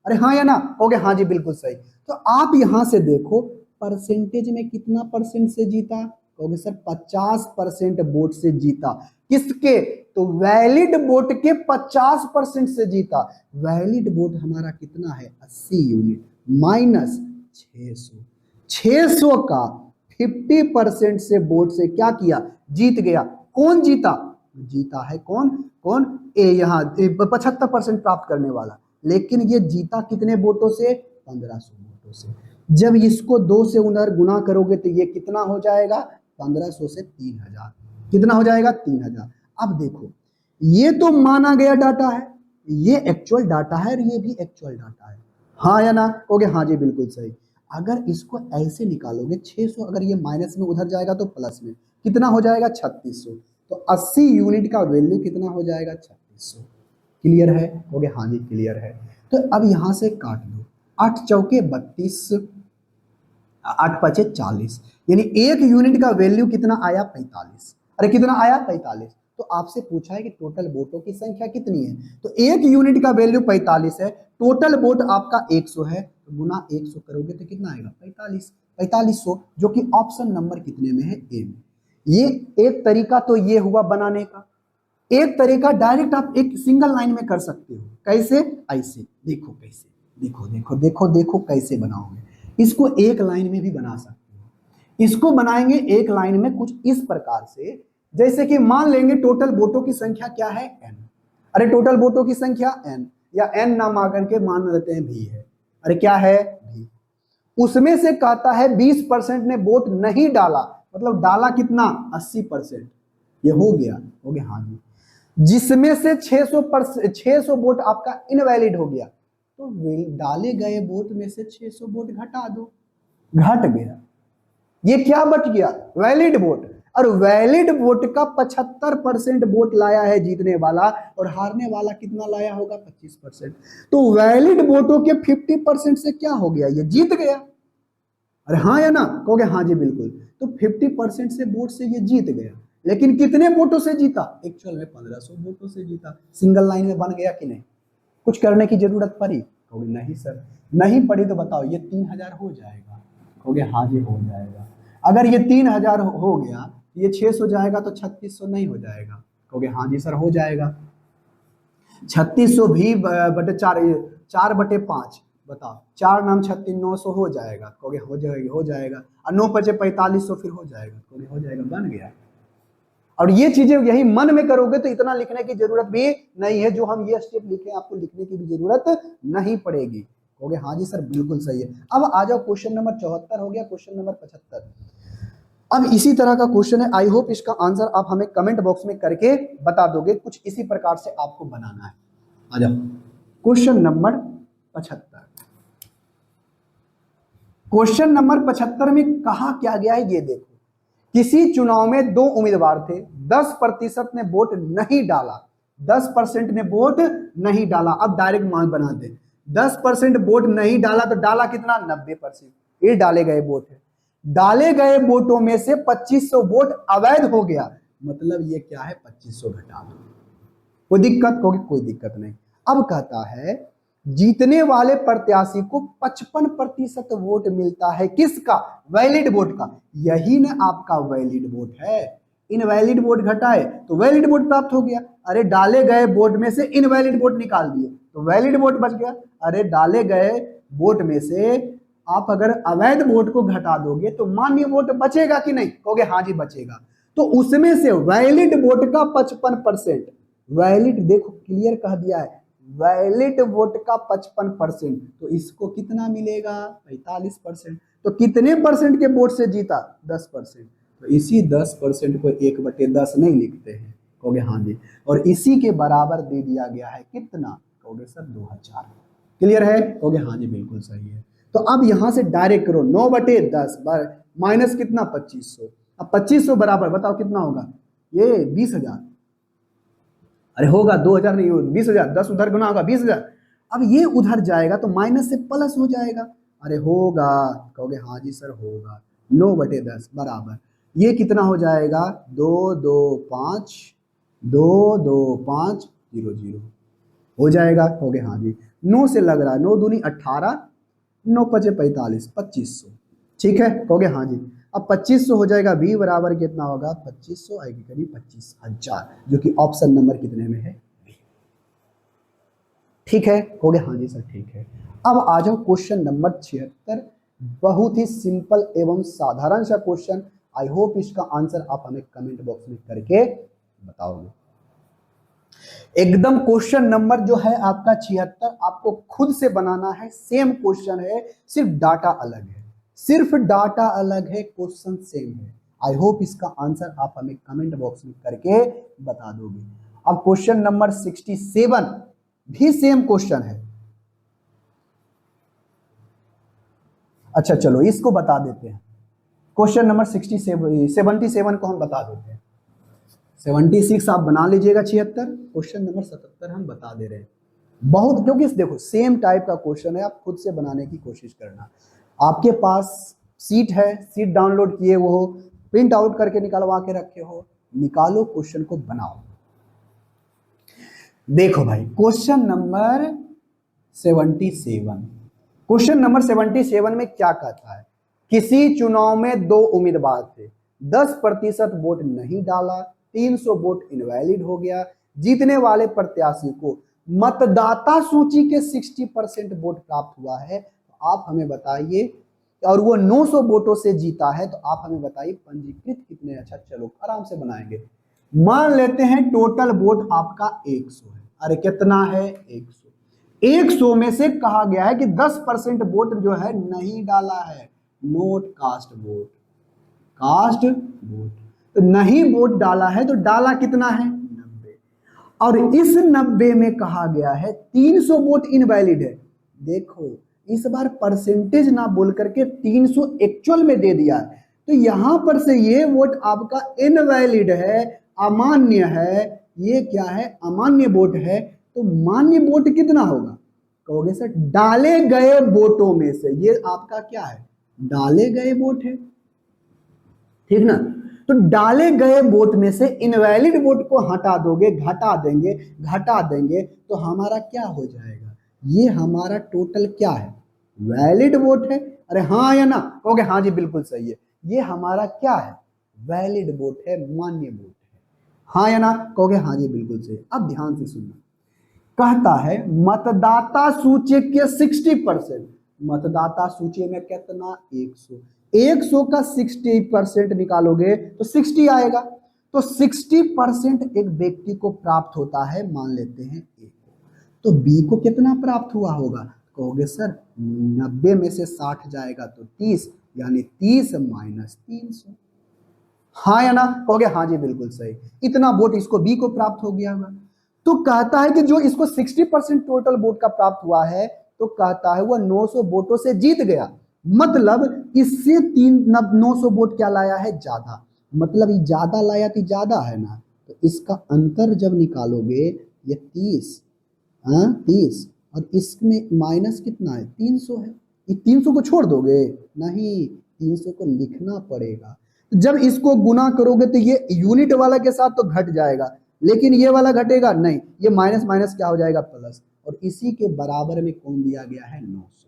अरे हाँ या ना? कहोगे हाँ जी बिल्कुल सही। तो आप यहां से देखो परसेंटेज में कितना परसेंट से जीता? कहोगे सर 50% वोट से जीता। किसके? तो वैलिड वोट के 50% से जीता। वैलिड वोट हमारा कितना है? 80 यूनिट माइनस 600। 600 का 50% से वोट से क्या किया? जीत गया। कौन जीता? जीता है कौन? कौन? ए, यहाँ 75% प्राप्त करने वाला। लेकिन ये जीता कितने वोटों से? 1500 वोटों से। जब इसको 2 से उधर गुना करोगे तो ये कितना हो जाएगा? 1500 से 3000। कितना हो जाएगा? 3000। अब देखो, ये तो माना गया डाटा है, ये एक्चुअल डाटा है, और ये भी एक्चुअल डाटा है। हाँ या ना? कहोगे हाँ जी बिल्कुल सही। अगर इसको ऐसे निकालोगे 600, अगर ये माइनस में उधर जाएगा तो प्लस में कितना हो जाएगा? 3600। तो 80 यूनिट का वैल्यू कितना हो जाएगा? 3600। क्लियर है? कहोगे हाँ जी क्लियर है। तो अब यहां से काट दो, 8 चौके 32, 8 पचे 40, यानी 1 यूनिट का वैल्यू कितना आया 45। अरे कितना आया 45। तो आपसे पूछा है कि टोटल वोटों की संख्या कितनी है, तो 1 यूनिट का वैल्यू 45 है, टोटल वोट आपका 100 है, तो गुना 100 करोगे तो कितना आएगा 4500, जो कि ऑप्शन नंबर कितने में है, ए में। ये एक तरीका तो ये हुआ बनाने का। एक तरीका डायरेक्ट आप एक सिंगल लाइन में कर सकते हो, कैसे, ऐसे देखो कैसे, देखो देखो देखो देखो कैसे बनाओगे। इसको एक लाइन में भी बना सकते हो। इसको बनाएंगे एक लाइन में कुछ इस प्रकार से, जैसे कि मान लेंगे टोटल वोटों की संख्या क्या है n। अरे टोटल वोटों की संख्या n, या n नाम आकर के मान लेते हैं v है। अरे क्या है v, उसमें से कहता है 20% ने वोट नहीं डाला, मतलब डाला कितना 80%। ये हो गया हाँ जी। जिसमें से 600 वोट आपका इनवैलिड हो गया, तो डाले गए वोट में से 600 वोट घटा दो, घट गया। ये क्या बच गया, वैलिड वोट। और वैलिड वोट का 75% वोट लाया है जीतने वाला, और हारने वाला कितना लाया होगा 25%। तो वैलिड वोटों के 50% से क्या हो गया, ये जीत गया। अरे हाँ या ना, कहोगे हाँ जी बिल्कुल। तो 50% से वोट से ये जीत गया, लेकिन कितने वोटों से जीता, एक्चुअल में 1500 वोटों से जीता। सिंगल लाइन में बन गया कि नहीं, कुछ करने की जरूरत पड़ी, कहोगे नहीं सर नहीं पड़ी। तो बताओ ये 3000 हो जाएगा, कहोगे हाँ जी हो जाएगा। अगर ये 3000 हो गया, ये 600 जाएगा तो 3600 नहीं हो जाएगा, कहोगे हाँ जी सर हो जाएगा। 3600 भी बटे 4/5, बताओ 4 नाम 36, 900 हो जाएगा, कहोगे हो जाएगा। और 9 पचे 4500 फिर हो जाएगा, कहोगे हो जाएगा, बन गया। और ये चीजें यही मन में करोगे तो इतना लिखने की जरूरत भी नहीं है, जो हम ये स्टेप लिखे आपको लिखने की भी जरूरत नहीं पड़ेगी, कहोगे हाँ जी सर बिल्कुल सही है। अब आ जाओ क्वेश्चन नंबर 74 हो गया, क्वेश्चन नंबर 75। अब इसी तरह का क्वेश्चन है, आई होप इसका आंसर आप हमें कमेंट बॉक्स में करके बता दोगे, कुछ इसी प्रकार से आपको बनाना है। आ जाओ क्वेश्चन नंबर 75। क्वेश्चन नंबर 75 में कहा क्या गया है, ये देखो। किसी चुनाव में 2 उम्मीदवार थे, 10% ने वोट नहीं डाला, 10% ने वोट नहीं डाला। अब डायरेक्ट मान बना दे, 10% वोट नहीं डाला तो डाला कितना 90%, ये डाले गए वोट है। डाले गए वोटों में से 2500 वोट अवैध हो गया, मतलब ये क्या है 2500 घटा दो। कोई दिक्कत, कोई दिक्कत नहीं। अब कहता है जीतने वाले प्रत्याशी को 55% वोट मिलता है, किसका, वैलिड वोट का। यही ना आपका वैलिड वोट है, इनवैलिड वोट घटाए तो वैलिड वोट प्राप्त हो गया। अरे डाले गए वोट में से इनवैलिड वोट निकाल दिए तो वैलिड वोट बच गया। अरे डाले गए वोट में से आप अगर अवैध वोट को घटा दोगे तो मान्य वोट बचेगा कि नहीं, कहोगे हाँ जी बचेगा। तो उसमें से वैलिड वोट का 55%, वैलिड देखो क्लियर कह दिया है, वैलिड वोट का 55%, तो इसको कितना मिलेगा 45%। तो कितने परसेंट के वोट से जीता 10%, तो इसी 10% को 1/10 नहीं लिखते हैं, कहोगे हाँ जी। और इसी के बराबर दे दिया गया है कितना, कहोगे सर 2000। क्लियर है, कहोगे हाँ जी बिल्कुल सही है। तो अब यहां से डायरेक्ट करो 9/10 माइनस कितना 2500। अब 2500 बराबर बताओ कितना होगा, ये 20,000। अरे होगा 2000 नहीं, 20,000, 10 उधर गुना होगा 20,000। अब ये उधर जाएगा तो माइनस से प्लस हो जाएगा। अरे होगा, कहोगे हाँ जी सर होगा। 9/10 बराबर ये कितना हो जाएगा 225,000 हो जाएगा, कहोगे हाँ जी। 9 से लग रहा है, 9 दूनी 18, 9 पचे 45, 2500। ठीक है, कहोगे हाँ जी। अब 2500 हो जाएगा, बी बराबर कितना होगा 2500 आएगी करीब 25,000, जो कि ऑप्शन नंबर कितने में है बी। ठीक है, कहोगे हाँ जी सर ठीक है। अब आ जाओ क्वेश्चन नंबर 76, बहुत ही सिंपल एवं साधारण सा क्वेश्चन। आई होप इसका आंसर आप हमें कमेंट बॉक्स में करके बताओगे। एकदम क्वेश्चन नंबर जो है आपका 76 आपको खुद से बनाना है, सेम क्वेश्चन है, सिर्फ डाटा अलग है, सिर्फ डाटा अलग है, क्वेश्चन सेम है। आई होप इसका आंसर आप हमें कमेंट बॉक्स में करके बता दोगे। अब क्वेश्चन नंबर 67 भी सेम क्वेश्चन है। अच्छा चलो इसको बता देते हैं, क्वेश्चन नंबर 77 को हम बता देते हैं। 76 आप बना लीजिएगा, 76 क्वेश्चन नंबर 77 हम बता दे रहे हैं। बहुत, क्योंकि देखो सेम टाइप का क्वेश्चन है, आप खुद से बनाने की कोशिश करना। आपके पास सीट है, सीट डाउनलोड किए वो हो, प्रिंट आउट करके निकलवा के रखे हो, निकालो क्वेश्चन को बनाओ। देखो भाई क्वेश्चन नंबर 77, क्वेश्चन नंबर 77 में क्या कहता है, किसी चुनाव में 2 उम्मीदवार थे, 10% वोट नहीं डाला, 300 वोट इनवैलिड हो गया, जीतने वाले प्रत्याशी को मतदाता सूची के 60% वोट प्राप्त हुआ है, तो आप हमें बताइए, और वो 900 वोटों से जीता है, तो आप हमें बताइए पंजीकृत कितने। अच्छा चलो आराम से बनाएंगे। मान लेते हैं टोटल वोट आपका 100 है। अरे कितना है? 100। 100 में से कहा गया है कि 10% वोट जो है नहीं डाला है, note cast vote, cast vote, तो नहीं वोट डाला है, तो डाला कितना है? 90। और इस 90 में कहा गया है 300 वोट इनवैलिड है। देखो इस बार परसेंटेज ना बोल करके 300 एक्चुअल में दे दिया है, तो यहां पर से ये वोट आपका इनवैलिड है, अमान्य है। ये क्या है? अमान्य वोट है। तो मान्य वोट कितना होगा? कहोगे सर डाले गए वोटों में से, ये आपका क्या है? डाले गए वोट है, ठीक ना। तो डाले गए वोट में से इनवैलिड वोट को हटा दोगे, घटा देंगे, तो हमारा क्या हो जाएगा? ये हमारा टोटल क्या है? वैलिड वोट है। अरे हाँ या ना? कहोगे हाँ जी बिल्कुल सही है। ये हमारा क्या है? वैलिड वोट है, मान्य वोट है। हाँ या ना? कहोगे हाँ जी बिल्कुल सही। अब ध्यान से सुनना, कहता है मतदाता सूची के 60%, मतदाता सूची में कितना? 100। 100 का 60% निकालोगे तो 60 आएगा। तो 60% एक व्यक्ति को प्राप्त होता है, मान लेते हैं ए को, तो बी को कितना प्राप्त हुआ होगा? कहोगे सर 90 में से 60 जाएगा तो 30, यानी 30 माइनस 300। हाँ या ना? कहोगे हाँ जी बिल्कुल सही। इतना वोट इसको बी को प्राप्त हो गया होगा। तो कहता है कि जो इसको 60% टोटल वोट का प्राप्त हुआ है, तो कहता है वह 900 वोटों से जीत गया। मतलब इससे 900 वोट क्या लाया है? ज्यादा। मतलब ये ज्यादा लाया तो ज्यादा है ना, तो इसका अंतर जब निकालोगे ये 30, हाँ 30, और इसमें माइनस कितना है? 300 है। ये 300 को छोड़ दोगे? नहीं, 300 को लिखना पड़ेगा। जब इसको गुना करोगे तो ये यूनिट वाला के साथ तो घट जाएगा, लेकिन ये वाला घटेगा नहीं, ये माइनस माइनस क्या हो जाएगा? प्लस। और इसी के बराबर में कौन दिया गया है? 900।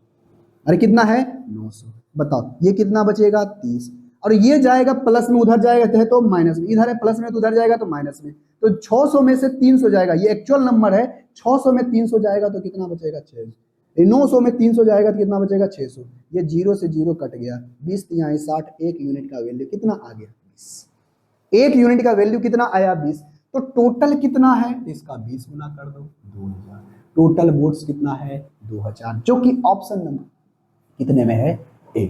अरे कितना है? 900। बताओ ये कितना बचेगा? 30। और ये जाएगा प्लस में, उधर जाएगा तो माइनस में, इधर है प्लस में तो उधर जाएगा तो माइनस में। तो 600 में से 300 जाएगा, ये एक्चुअल नंबर है। 600 में 300 जाएगा तो कितना बचेगा? 600। 900 में 300 जाएगा तो कितना बचेगा? 600। ये 0 से 0 कट गया, 20 यहाँ 60, एक यूनिट का वैल्यू कितना आ गया? 20। एक यूनिट का वैल्यू कितना आया? 20। तो टोटल कितना है? इसका 20 गुना कर दो, 2000। टोटल वोट्स कितना है? 2000, जो कि ऑप्शन नंबर कितने में है? ए।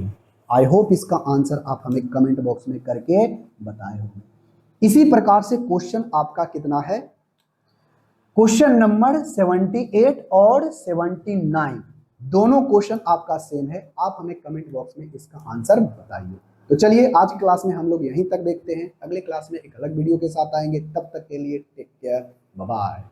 आई होप इसका आंसर आप हमें कमेंट बॉक्स में करके बताए होंगे। इसी प्रकार से क्वेश्चन आपका कितना है? क्वेश्चन नंबर 78 और 79 दोनों क्वेश्चन आपका सेम है। आप हमें कमेंट बॉक्स में इसका आंसर बताइए। तो चलिए आज की क्लास में हम लोग यहीं तक देखते हैं। अगले क्लास में एक अलग वीडियो के साथ आएंगे। तब तक के लिए टेक केयर, बाय बाय।